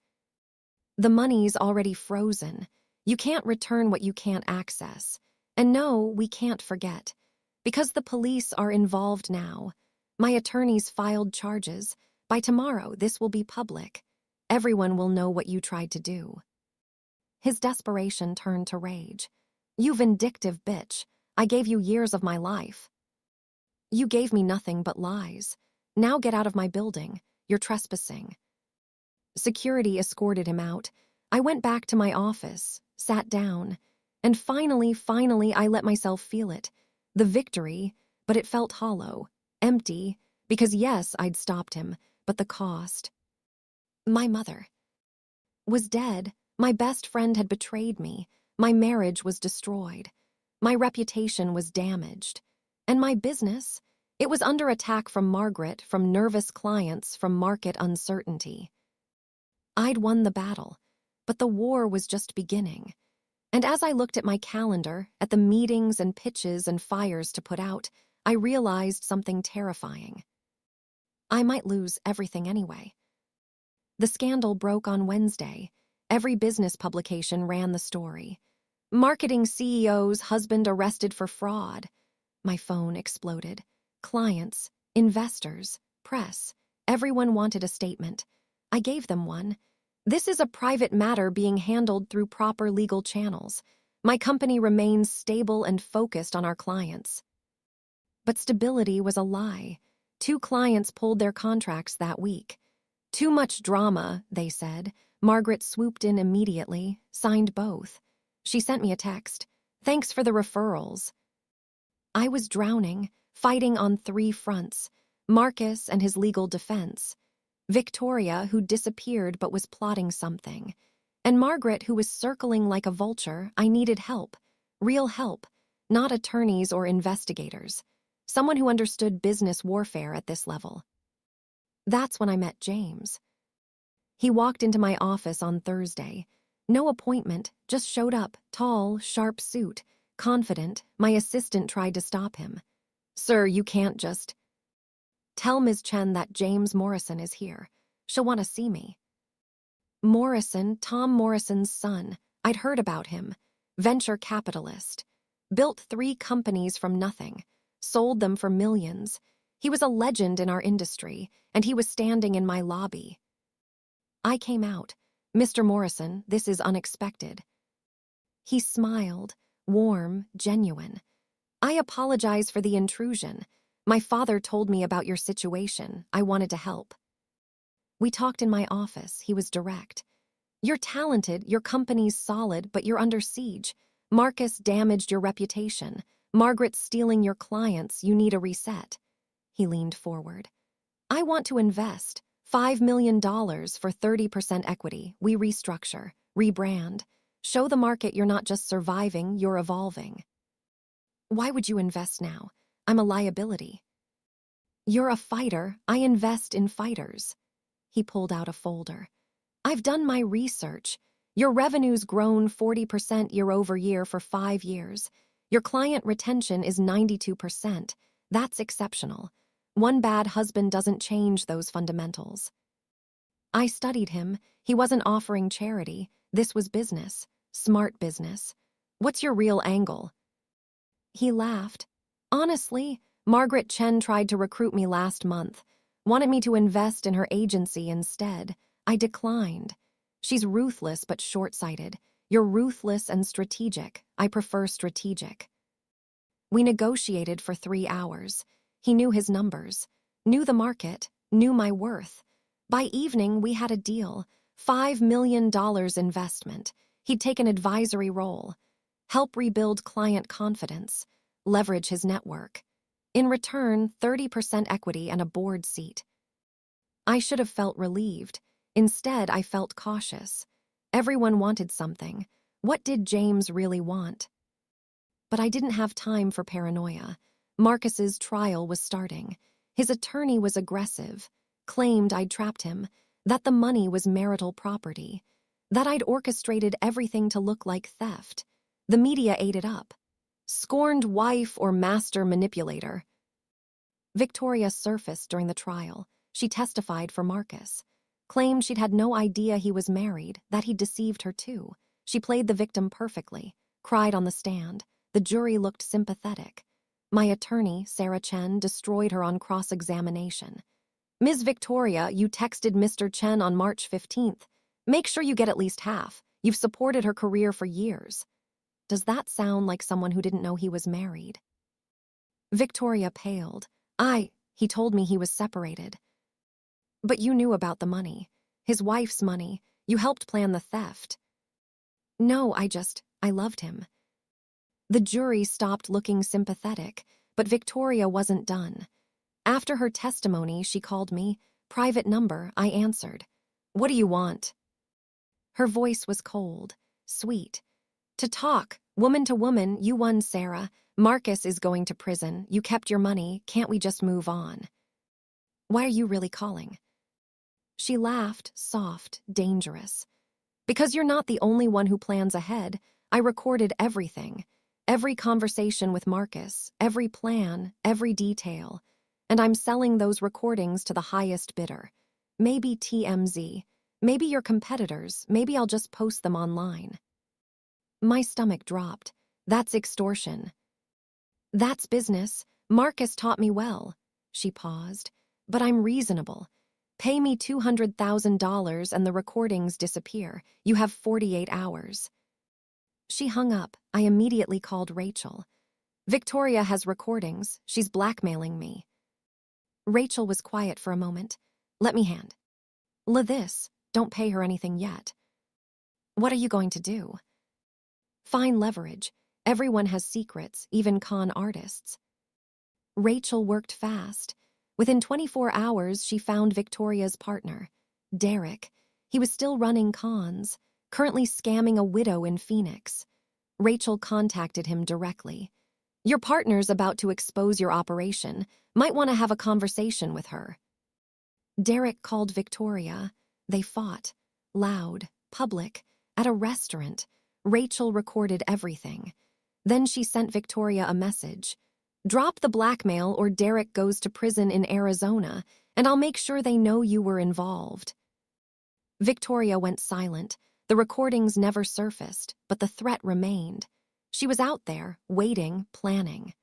The money's already frozen. You can't return what you can't access. And no, we can't forget. Because the police are involved now. My attorneys filed charges. By tomorrow, this will be public. Everyone will know what you tried to do." His desperation turned to rage. "You vindictive bitch. I gave you years of my life. You gave me nothing but lies. Now get out of my building. You're trespassing." Security escorted him out. I went back to my office, sat down, and finally, I let myself feel it. The victory, but it felt hollow, empty, because yes, I'd stopped him, but the cost. My mother was dead. My best friend had betrayed me. My marriage was destroyed. My reputation was damaged. And my business? It was under attack from Margaret, from nervous clients, from market uncertainty. I'd won the battle, but the war was just beginning. And as I looked at my calendar, at the meetings and pitches and fires to put out, I realized something terrifying. I might lose everything anyway. The scandal broke on Wednesday. Every business publication ran the story. "Marketing CEO's husband arrested for fraud." My phone exploded. Clients, investors, press, everyone wanted a statement. I gave them one. "This is a private matter being handled through proper legal channels. My company remains stable and focused on our clients." But stability was a lie. 2 clients pulled their contracts that week. "Too much drama," they said. Margaret swooped in immediately, signed both. She sent me a text. "Thanks for the referrals." I was drowning, fighting on 3 fronts. Marcus and his legal defense. Victoria, who disappeared but was plotting something. And Margaret, who was circling like a vulture. I needed help. Real help. Not attorneys or investigators. Someone who understood business warfare at this level. That's when I met James. He walked into my office on Thursday. No appointment, just showed up, tall, sharp suit, confident. My assistant tried to stop him. "Sir, you can't just..." "Tell Ms. Chen that James Morrison is here. She'll want to see me." Morrison, Tom Morrison's son. I'd heard about him. Venture capitalist. Built 3 companies from nothing. Sold them for millions. He was a legend in our industry, and he was standing in my lobby. I came out. "Mr. Morrison, this is unexpected." He smiled, warm, genuine. "I apologize for the intrusion. My father told me about your situation. I wanted to help." We talked in my office. He was direct. "You're talented, your company's solid, but you're under siege. Marcus damaged your reputation. Margaret's stealing your clients. You need a reset." He leaned forward. "I want to invest. $5 million for 30% equity. We restructure, rebrand. Show the market you're not just surviving, you're evolving." "Why would you invest now? I'm a liability." "You're a fighter. I invest in fighters." He pulled out a folder. "I've done my research. Your revenue's grown 40% year over year for 5 years. Your client retention is 92%. That's exceptional. One bad husband doesn't change those fundamentals." I studied him. He wasn't offering charity. This was business. Smart business. "What's your real angle?" He laughed. "Honestly, Margaret Chen tried to recruit me last month. Wanted me to invest in her agency instead. I declined. She's ruthless but short-sighted. You're ruthless and strategic. I prefer strategic." We negotiated for 3 hours. He knew his numbers, knew the market, knew my worth. By evening, we had a deal. $5 million investment. He'd take an advisory role, help rebuild client confidence, leverage his network. In return, 30% equity and a board seat. I should have felt relieved. Instead, I felt cautious. Everyone wanted something. What did James really want? But I didn't have time for paranoia. Marcus's trial was starting. His attorney was aggressive, claimed I'd trapped him, that the money was marital property, that I'd orchestrated everything to look like theft. The media ate it up. Scorned wife or master manipulator. Victoria surfaced during the trial. She testified for Marcus. Claimed she'd had no idea he was married, that he'd deceived her too. She played the victim perfectly, cried on the stand. The jury looked sympathetic. My attorney, Sarah Chen, destroyed her on cross-examination. Ms. Victoria, you texted Mr. Chen on March 15th. Make sure you get at least half. You've supported her career for years. Does that sound like someone who didn't know he was married? Victoria paled. He told me he was separated. But you knew about the money. His wife's money. You helped plan the theft. No, I loved him. The jury stopped looking sympathetic, but Victoria wasn't done. After her testimony, she called me. Private number, I answered. What do you want? Her voice was cold, sweet. To talk, woman to woman, you won, Sarah. Marcus is going to prison. You kept your money. Can't we just move on? Why are you really calling? She laughed, soft, dangerous. Because you're not the only one who plans ahead. I recorded everything. Every conversation with Marcus, every plan, every detail. And I'm selling those recordings to the highest bidder. Maybe TMZ. Maybe your competitors. Maybe I'll just post them online. My stomach dropped. That's extortion. That's business. Marcus taught me well. She paused. But I'm reasonable. Pay me $200,000 and the recordings disappear. You have 48 hours. She hung up. I immediately called Rachel. Victoria has recordings. She's blackmailing me. Rachel was quiet for a moment. Let me hand. This. Don't pay her anything yet. What are you going to do? Fine leverage. Everyone has secrets, even con artists. Rachel worked fast. Within 24 hours, she found Victoria's partner, Derek. He was still running cons, currently scamming a widow in Phoenix. Rachel contacted him directly. Your partner's about to expose your operation. Might want to have a conversation with her. Derek called Victoria. They fought. Loud, public, at a restaurant. Rachel recorded everything. Then she sent Victoria a message. Drop the blackmail or Derek goes to prison in Arizona, and I'll make sure they know you were involved. Victoria went silent. The recordings never surfaced, but the threat remained. She was out there, waiting, planning.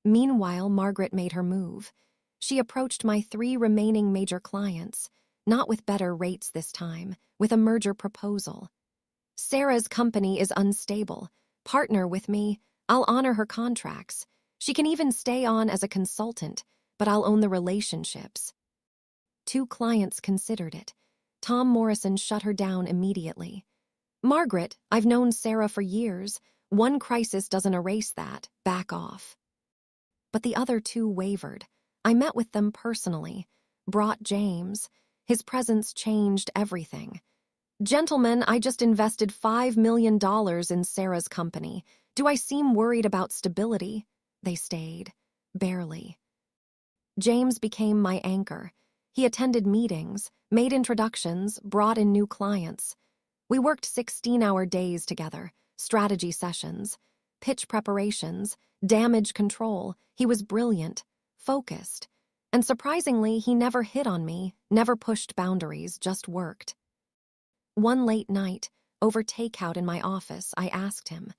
Meanwhile, Margaret made her move. She approached my 3 remaining major clients, not with better rates this time, with a merger proposal. Sarah's company is unstable. Partner with me. I'll honor her contracts. She can even stay on as a consultant, but I'll own the relationships. 2 clients considered it. Tom Morrison shut her down immediately. Margaret, I've known Sarah for years. One crisis doesn't erase that. Back off. But the other 2 wavered. I met with them personally. Brought James. His presence changed everything. Gentlemen, I just invested $5 million in Sarah's company. Do I seem worried about stability? They stayed. Barely. James became my anchor. He attended meetings, made introductions, brought in new clients. We worked 16-hour days together, strategy sessions, pitch preparations, damage control. He was brilliant, focused. And surprisingly, he never hit on me, never pushed boundaries, just worked. One late night, over takeout in my office, I asked him,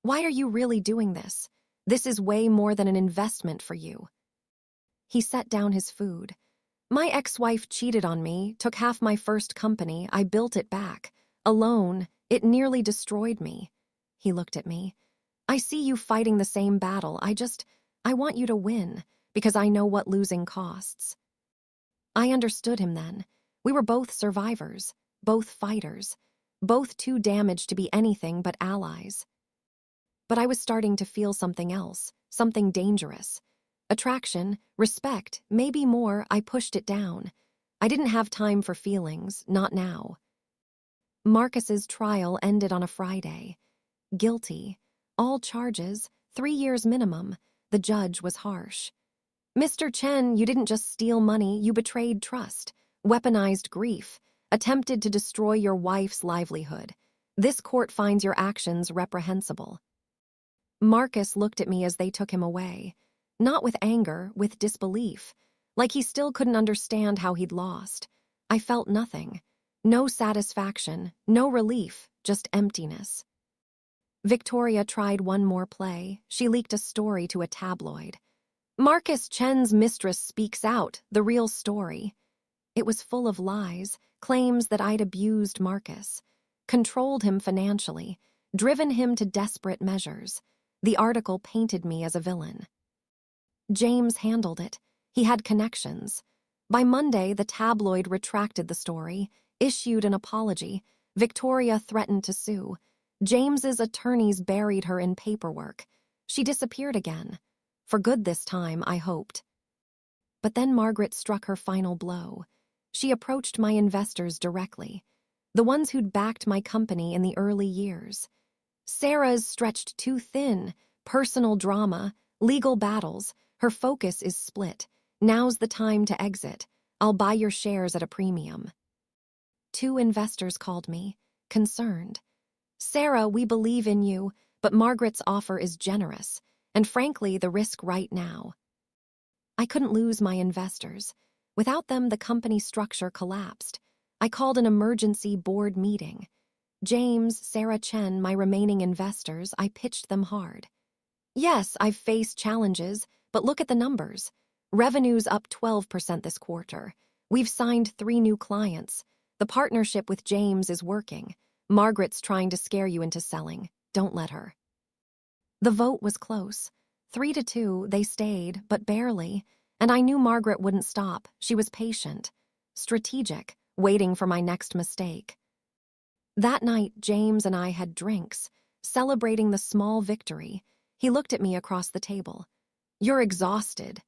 "Why are you really doing this? This is way more than an investment for you." He set down his food. My ex-wife cheated on me, took half my first company, I built it back. Alone, it nearly destroyed me. He looked at me. I see you fighting the same battle. I want you to win, because I know what losing costs. I understood him then. We were both survivors. both fighters, both too damaged to be anything but allies. But I was starting to feel something else, something dangerous. Attraction, respect, maybe more. I pushed it down. I didn't have time for feelings, not now. Marcus's trial ended on a Friday. Guilty. All charges, 3 years minimum. The judge was harsh. Mr. Chen, you didn't just steal money, you betrayed trust, weaponized grief, attempted to destroy your wife's livelihood. This court finds your actions reprehensible. Marcus looked at me as they took him away. Not with anger, with disbelief. Like he still couldn't understand how he'd lost. I felt nothing. No satisfaction, no relief, just emptiness. Victoria tried one more play. She leaked a story to a tabloid. Marcus Chen's mistress speaks out, the real story. It was full of lies, claims that I'd abused Marcus, controlled him financially, driven him to desperate measures. The article painted me as a villain. James handled it. He had connections. By Monday, the tabloid retracted the story, issued an apology. Victoria threatened to sue. James's attorneys buried her in paperwork. She disappeared again. For good this time, I hoped. But then Margaret struck her final blow. She approached my investors directly, the ones who'd backed my company in the early years. Sarah's stretched too thin, personal drama, legal battles. Her focus is split. Now's the time to exit. I'll buy your shares at a premium. 2 investors called me, concerned. Sarah, we believe in you, but Margaret's offer is generous, and frankly, the risk right now. I couldn't lose my investors. Without them, the company structure collapsed. I called an emergency board meeting. James, Sarah Chen, my remaining investors, I pitched them hard. Yes, I've faced challenges, but look at the numbers. Revenue's up 12% this quarter. We've signed 3 new clients. The partnership with James is working. Margaret's trying to scare you into selling. Don't let her. The vote was close. 3-2, they stayed, but barely. And I knew Margaret wouldn't stop. She was patient, strategic, waiting for my next mistake. That night, James and I had drinks, celebrating the small victory. He looked at me across the table. You're exhausted.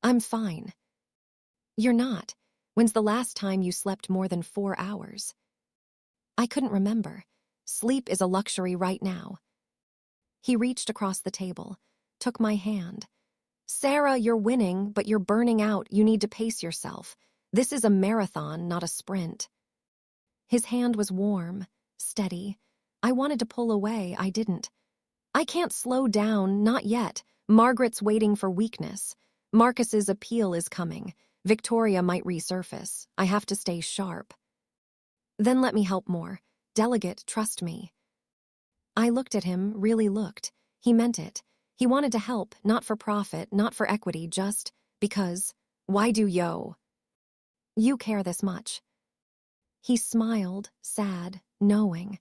I'm fine. You're not. When's the last time you slept more than 4 hours? I couldn't remember. Sleep is a luxury right now. He reached across the table, took my hand. Sarah, you're winning, but you're burning out. You need to pace yourself. This is a marathon, not a sprint. His hand was warm, steady. I wanted to pull away, I didn't. I can't slow down, not yet. Margaret's waiting for weakness. Marcus's appeal is coming. Victoria might resurface. I have to stay sharp. Then let me help more. Delegate, trust me. I looked at him, really looked. He meant it. He wanted to help, not for profit, not for equity, just because. Why do you care this much? He smiled, sad, knowing.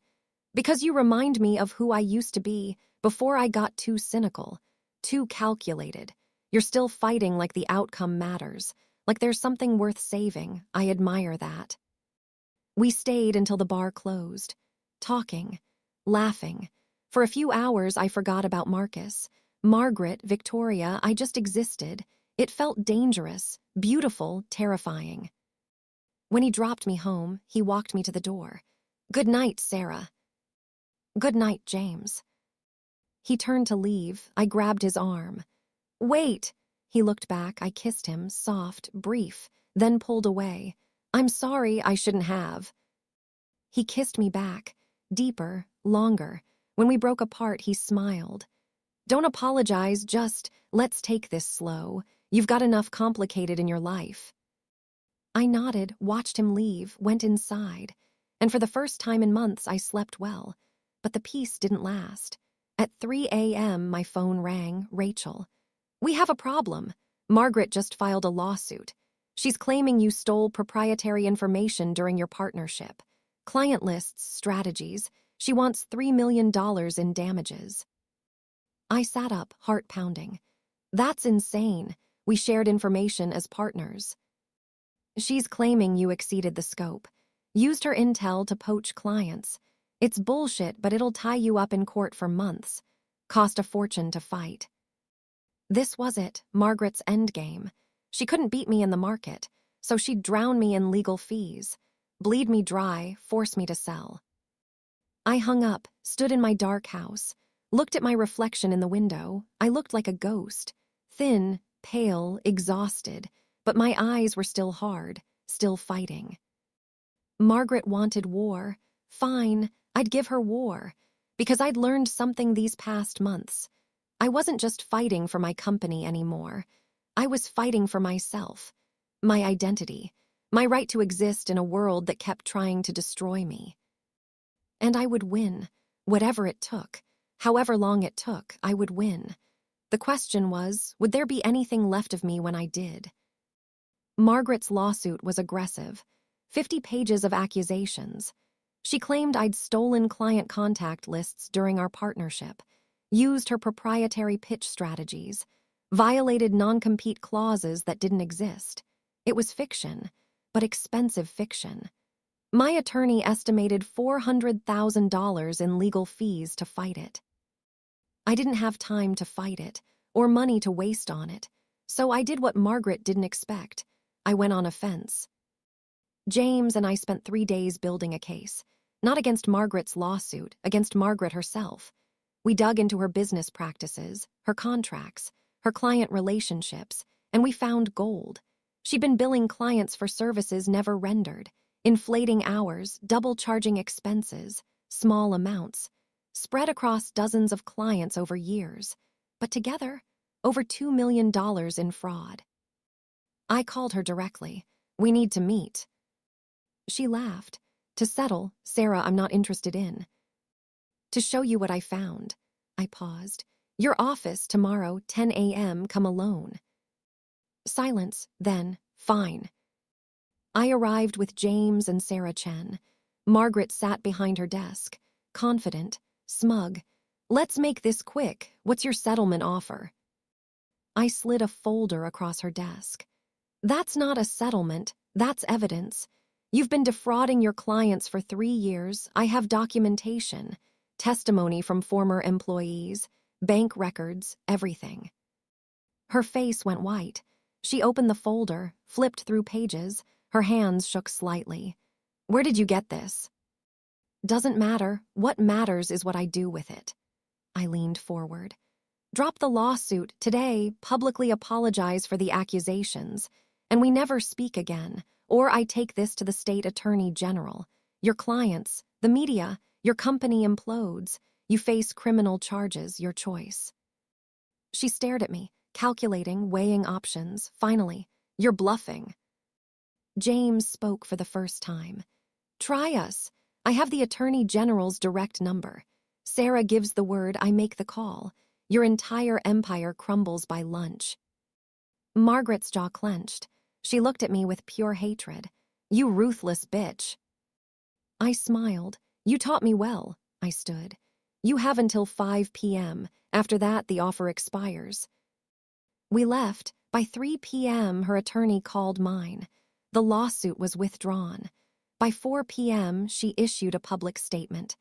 Because you remind me of who I used to be before I got too cynical, too calculated. You're still fighting like the outcome matters, like there's something worth saving. I admire that. We stayed until the bar closed, talking, laughing. For a few hours, I forgot about Marcus. Margaret, Victoria, I just existed. It felt dangerous, beautiful, terrifying. When he dropped me home, he walked me to the door. Good night, Sarah. Good night, James. He turned to leave. I grabbed his arm. Wait! He looked back. I kissed him, soft, brief, then pulled away. I'm sorry, I shouldn't have. He kissed me back, deeper, longer. When we broke apart, he smiled. Don't apologize, just, let's take this slow. You've got enough complicated in your life. I nodded, watched him leave, went inside. And for the first time in months, I slept well. But the peace didn't last. At 3 a.m., my phone rang, Rachel. We have a problem. Margaret just filed a lawsuit. She's claiming you stole proprietary information during your partnership. Client lists, strategies. She wants $3 million in damages. I sat up, heart pounding. That's insane. We shared information as partners. She's claiming you exceeded the scope. Used her intel to poach clients. It's bullshit, but it'll tie you up in court for months. Cost a fortune to fight. This was it, Margaret's endgame. She couldn't beat me in the market, so she'd drown me in legal fees, bleed me dry, force me to sell. I hung up, stood in my dark house, looked at my reflection in the window. I looked like a ghost, thin, pale, exhausted, but my eyes were still hard, still fighting. Margaret wanted war. Fine, I'd give her war, because I'd learned something these past months. I wasn't just fighting for my company anymore. I was fighting for myself, my identity, my right to exist in a world that kept trying to destroy me. And I would win, whatever it took, however long it took, I would win. The question was, would there be anything left of me when I did? Margaret's lawsuit was aggressive, 50 pages of accusations. She claimed I'd stolen client contact lists during our partnership, used her proprietary pitch strategies, violated non-compete clauses that didn't exist. It was fiction, but expensive fiction. My attorney estimated $400,000 in legal fees to fight it. I didn't have time to fight it, or money to waste on it, so I did what Margaret didn't expect. I went on offense. James and I spent 3 days building a case, not against Margaret's lawsuit, against Margaret herself. We dug into her business practices, her contracts, her client relationships, and we found gold. She'd been billing clients for services never rendered, inflating hours, double-charging expenses, small amounts, spread across dozens of clients over years, but together, over $2 million in fraud. I called her directly. We need to meet. She laughed. To settle, Sarah, I'm not interested in. To show you what I found. I paused. Your office tomorrow, 10 a.m., come alone. Silence, then, fine. I arrived with James and Sarah Chen. Margaret sat behind her desk, confident, smug. Let's make this quick. What's your settlement offer? I slid a folder across her desk. That's not a settlement, that's evidence. You've been defrauding your clients for 3 years. I have documentation, testimony from former employees, bank records, everything. Her face went white. She opened the folder, flipped through pages. Her hands shook slightly. Where did you get this? Doesn't matter. What matters is what I do with it. I leaned forward. Drop the lawsuit today, publicly apologize for the accusations, and we never speak again, or I take this to the state attorney general. Your clients, the media, your company implodes. You face criminal charges, your choice. She stared at me, calculating, weighing options. Finally, you're bluffing. James spoke for the first time. Try us. I have the attorney general's direct number. Sarah gives the word, I make the call. Your entire empire crumbles by lunch. Margaret's jaw clenched. She looked at me with pure hatred. You ruthless bitch. I smiled. You taught me well. I stood. You have until 5 p.m. After that, the offer expires. We left. By 3 p.m., her attorney called mine. The lawsuit was withdrawn. By 4 p.m., she issued a public statement.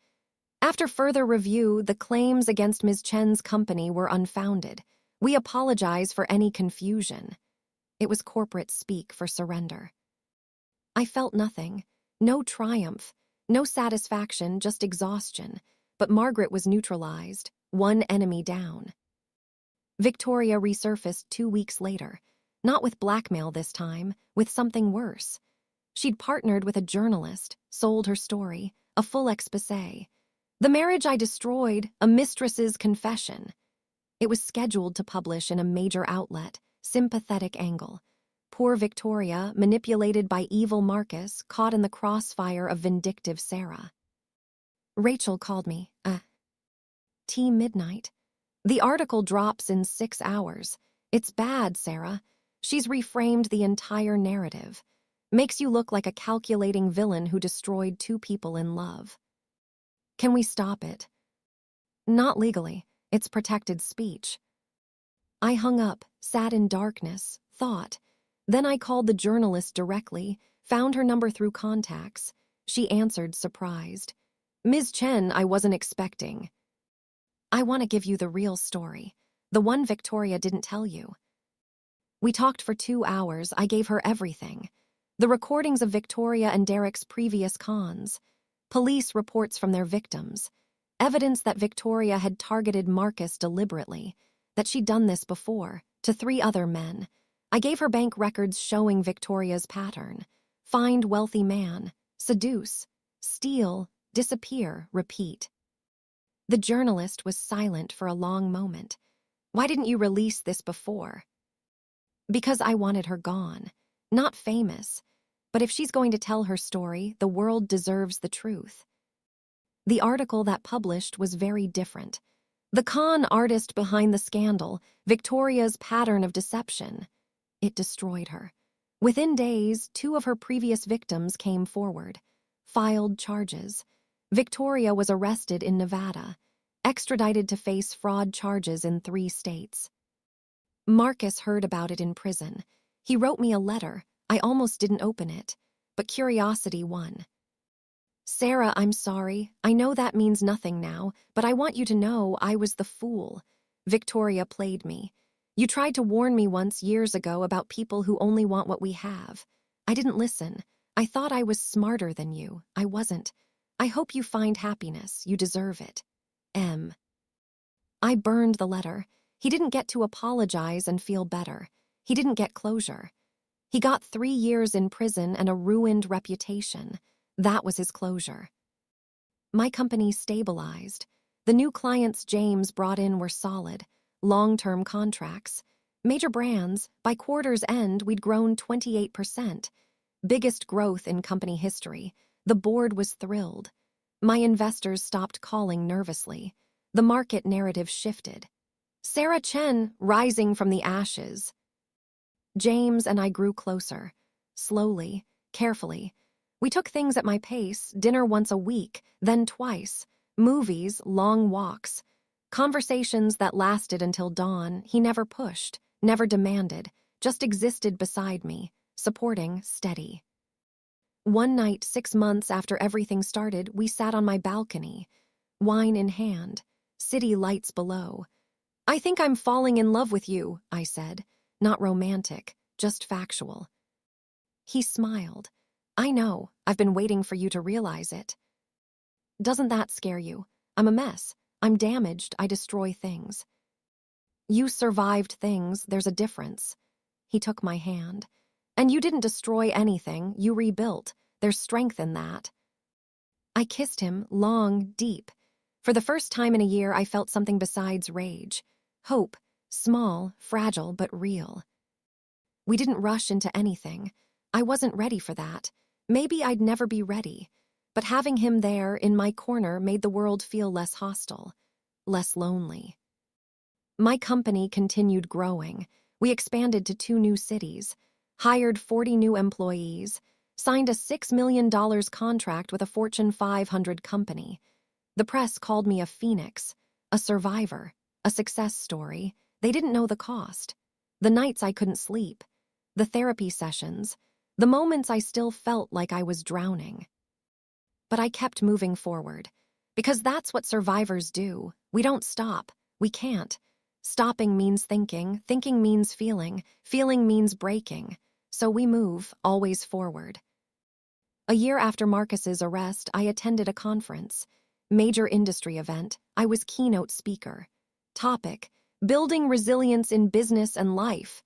After further review, the claims against Ms. Chen's company were unfounded. We apologize for any confusion. It was corporate speak for surrender. I felt nothing. No triumph. No satisfaction, just exhaustion. But Margaret was neutralized. One enemy down. Victoria resurfaced 2 weeks later. Not with blackmail this time, with something worse. She'd partnered with a journalist, sold her story, a full exposé. The marriage I destroyed, a mistress's confession. It was scheduled to publish in a major outlet, sympathetic angle. Poor Victoria, manipulated by evil Marcus, caught in the crossfire of vindictive Sarah. Rachel called me. Midnight. The article drops in 6 hours. It's bad, Sarah. She's reframed the entire narrative. Makes you look like a calculating villain who destroyed 2 people in love. Can we stop it? Not legally. It's protected speech. I hung up, sat in darkness, thought. Then I called the journalist directly, found her number through contacts. She answered, surprised. Ms. Chen, I wasn't expecting. I want to give you the real story, the one Victoria didn't tell you. We talked for 2 hours. I gave her everything. The recordings of Victoria and Derek's previous cons, police reports from their victims, evidence that Victoria had targeted Marcus deliberately, that she'd done this before, to 3 other men. I gave her bank records showing Victoria's pattern. Find wealthy man, seduce, steal, disappear, repeat. The journalist was silent for a long moment. Why didn't you release this before? Because I wanted her gone. Not famous. But if she's going to tell her story, the world deserves the truth. The article that published was very different. The con artist behind the scandal, Victoria's pattern of deception. It destroyed her. Within days, 2 of her previous victims came forward, filed charges. Victoria was arrested in Nevada, extradited to face fraud charges in 3 states. Marcus heard about it in prison. He wrote me a letter. I almost didn't open it, but curiosity won. Sarah, I'm sorry. I know that means nothing now, but I want you to know I was the fool. Victoria played me. You tried to warn me once years ago about people who only want what we have. I didn't listen. I thought I was smarter than you. I wasn't. I hope you find happiness. You deserve it. M. I burned the letter. He didn't get to apologize and feel better. He didn't get closure. He got 3 years in prison and a ruined reputation. That was his closure. My company stabilized. The new clients James brought in were solid, long-term contracts. Major brands, by quarter's end, we'd grown 28%. Biggest growth in company history. The board was thrilled. My investors stopped calling nervously. The market narrative shifted. Sarah Chen, rising from the ashes. James and I grew closer. Slowly, carefully. We took things at my pace, dinner once a week, then twice, movies, long walks. Conversations that lasted until dawn. He never pushed, never demanded, just existed beside me, supporting, steady. One night, 6 months after everything started, we sat on my balcony, wine in hand, city lights below. I think I'm falling in love with you, I said. Not romantic, just factual. He smiled. I know, I've been waiting for you to realize it. Doesn't that scare you? I'm a mess. I'm damaged. I destroy things. You survived things. There's a difference. He took my hand. And you didn't destroy anything. You rebuilt. There's strength in that. I kissed him, long, deep. For the first time in a year, I felt something besides rage. Hope. Small, fragile, but real. We didn't rush into anything. I wasn't ready for that. Maybe I'd never be ready. But having him there, in my corner, made the world feel less hostile, less lonely. My company continued growing. We expanded to 2 new cities, hired 40 new employees, signed a $6 million contract with a Fortune 500 company. The press called me a phoenix, a survivor, a success story. They didn't know the cost. The nights I couldn't sleep, the therapy sessions, the moments I still felt like I was drowning. But I kept moving forward, because that's what survivors do. We don't stop. We can't. Stopping means thinking means feeling means breaking. So we move, always forward. A year after Marcus's arrest, I attended a conference. Major industry event. I was keynote speaker. Topic: Building resilience in business and life.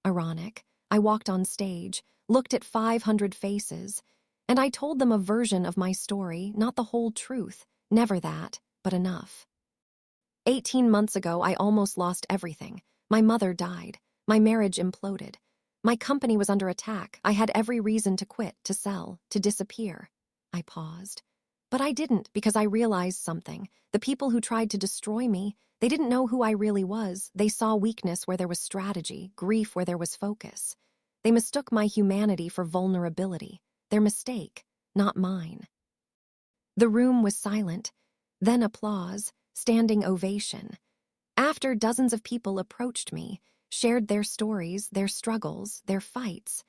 Ironic. I walked on stage, looked at 500 faces, and I told them a version of my story, not the whole truth. Never that, but enough. 18 months ago, I almost lost everything. My mother died. My marriage imploded. My company was under attack. I had every reason to quit, to sell, to disappear. I paused. But I didn't, because I realized something. The people who tried to destroy me, they didn't know who I really was. They saw weakness where there was strategy, grief where there was focus. They mistook my humanity for vulnerability. Their mistake, not mine. The room was silent. Then applause, standing ovation. After, dozens of people approached me, shared their stories, their struggles, their fights.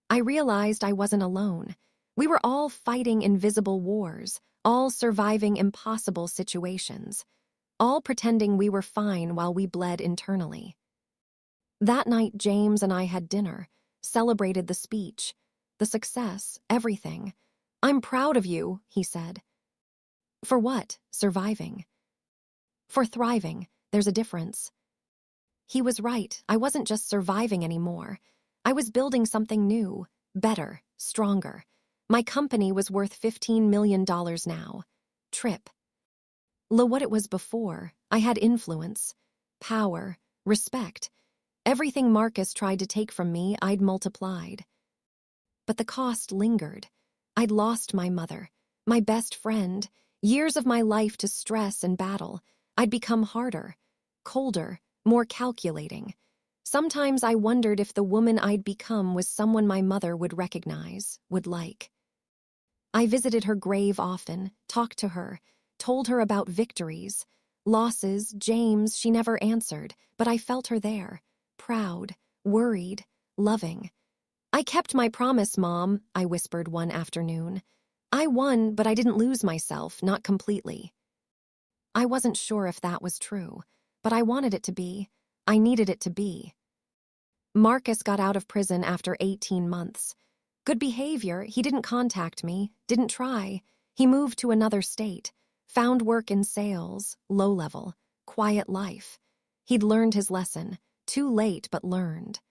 I realized I wasn't alone. We were all fighting invisible wars, all surviving impossible situations, all pretending we were fine while we bled internally. That night, James and I had dinner, celebrated the speech, the success, everything. "I'm proud of you," he said. "For what? Surviving." "For thriving. There's a difference." He was right. I wasn't just surviving anymore. I was building something new, better, stronger. My company was worth $15 million now. Trip. Look what it was before. I had influence, power, respect. Everything Marcus tried to take from me, I'd multiplied. But the cost lingered. I'd lost my mother, my best friend, years of my life to stress and battle. I'd become harder, colder, more calculating. Sometimes I wondered if the woman I'd become was someone my mother would recognize, would like. I visited her grave often, talked to her, told her about victories. Losses, James, she never answered, but I felt her there, proud, worried, loving. "I kept my promise, Mom," I whispered one afternoon. "I won, but I didn't lose myself, not completely." I wasn't sure if that was true, but I wanted it to be. I needed it to be. Marcus got out of prison after 18 months. Good behavior, he didn't contact me, didn't try. He moved to another state, found work in sales, low level, quiet life. He'd learned his lesson, too late but learned.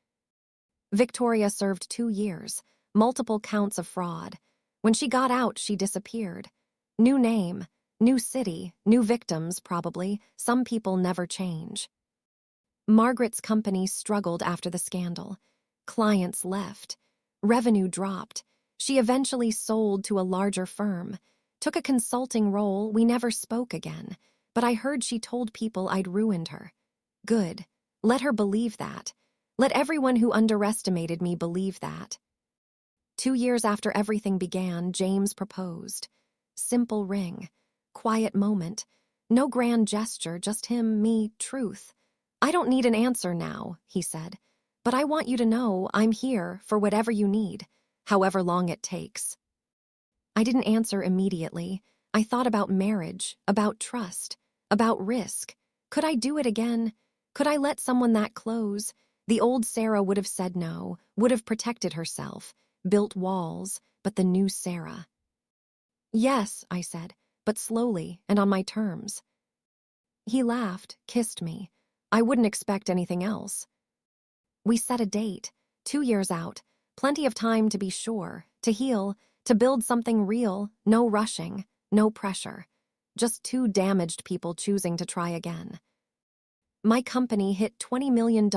Victoria served 2 years, multiple counts of fraud. When she got out, she disappeared. New name, new city, new victims, probably. Some people never change. Margaret's company struggled after the scandal. Clients left. Revenue dropped. She eventually sold to a larger firm. Took a consulting role, we never spoke again. But I heard she told people I'd ruined her. Good. Let her believe that. Let everyone who underestimated me believe that. 2 years after everything began, James proposed. Simple ring. Quiet moment. No grand gesture, just him, me, truth. "I don't need an answer now," he said. "But I want you to know I'm here for whatever you need, however long it takes." I didn't answer immediately. I thought about marriage, about trust, about risk. Could I do it again? Could I let someone that close? The old Sarah would have said no, would have protected herself, built walls, but the new Sarah. "Yes," I said, "but slowly and on my terms." He laughed, kissed me. I wouldn't expect anything else. We set a date, 2 years out, plenty of time to be sure, to heal, to build something real, no rushing, no pressure. Just 2 damaged people choosing to try again. My company hit $20 million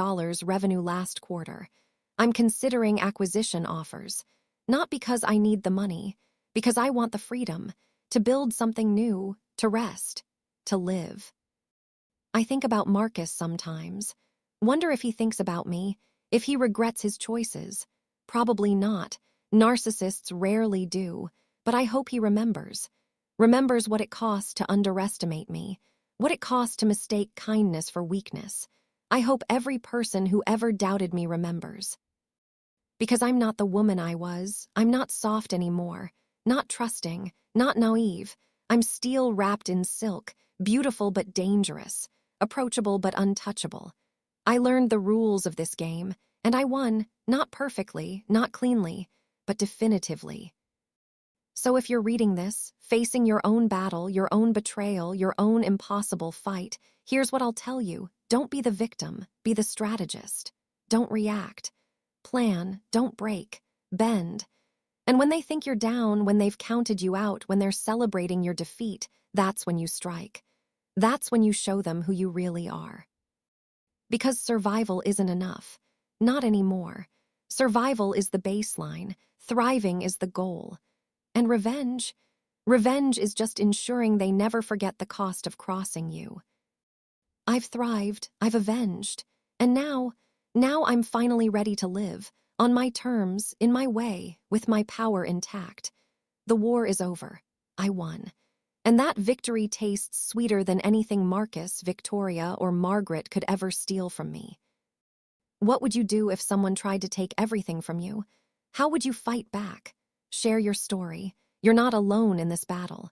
revenue last quarter. I'm considering acquisition offers, not because I need the money, because I want the freedom, to build something new, to rest, to live. I think about Marcus sometimes. Wonder if he thinks about me, if he regrets his choices. Probably not. Narcissists rarely do, but I hope he remembers. Remembers what it cost to underestimate me, what it cost to mistake kindness for weakness. I hope every person who ever doubted me remembers. Because I'm not the woman I was. I'm not soft anymore, not trusting, not naive. I'm steel wrapped in silk, beautiful but dangerous, approachable but untouchable. I learned the rules of this game, and I won, not perfectly, not cleanly, but definitively. So if you're reading this, facing your own battle, your own betrayal, your own impossible fight, here's what I'll tell you. Don't be the victim, be the strategist. Don't react. Plan, don't break, bend. And when they think you're down, when they've counted you out, when they're celebrating your defeat, that's when you strike. That's when you show them who you really are. Because survival isn't enough. Not anymore. Survival is the baseline. Thriving is the goal. And revenge? Revenge is just ensuring they never forget the cost of crossing you. I've thrived, I've avenged, and now I'm finally ready to live, on my terms, in my way, with my power intact. The war is over. I won. And that victory tastes sweeter than anything Marcus, Victoria, or Margaret could ever steal from me. What would you do if someone tried to take everything from you? How would you fight back? Share your story. You're not alone in this battle.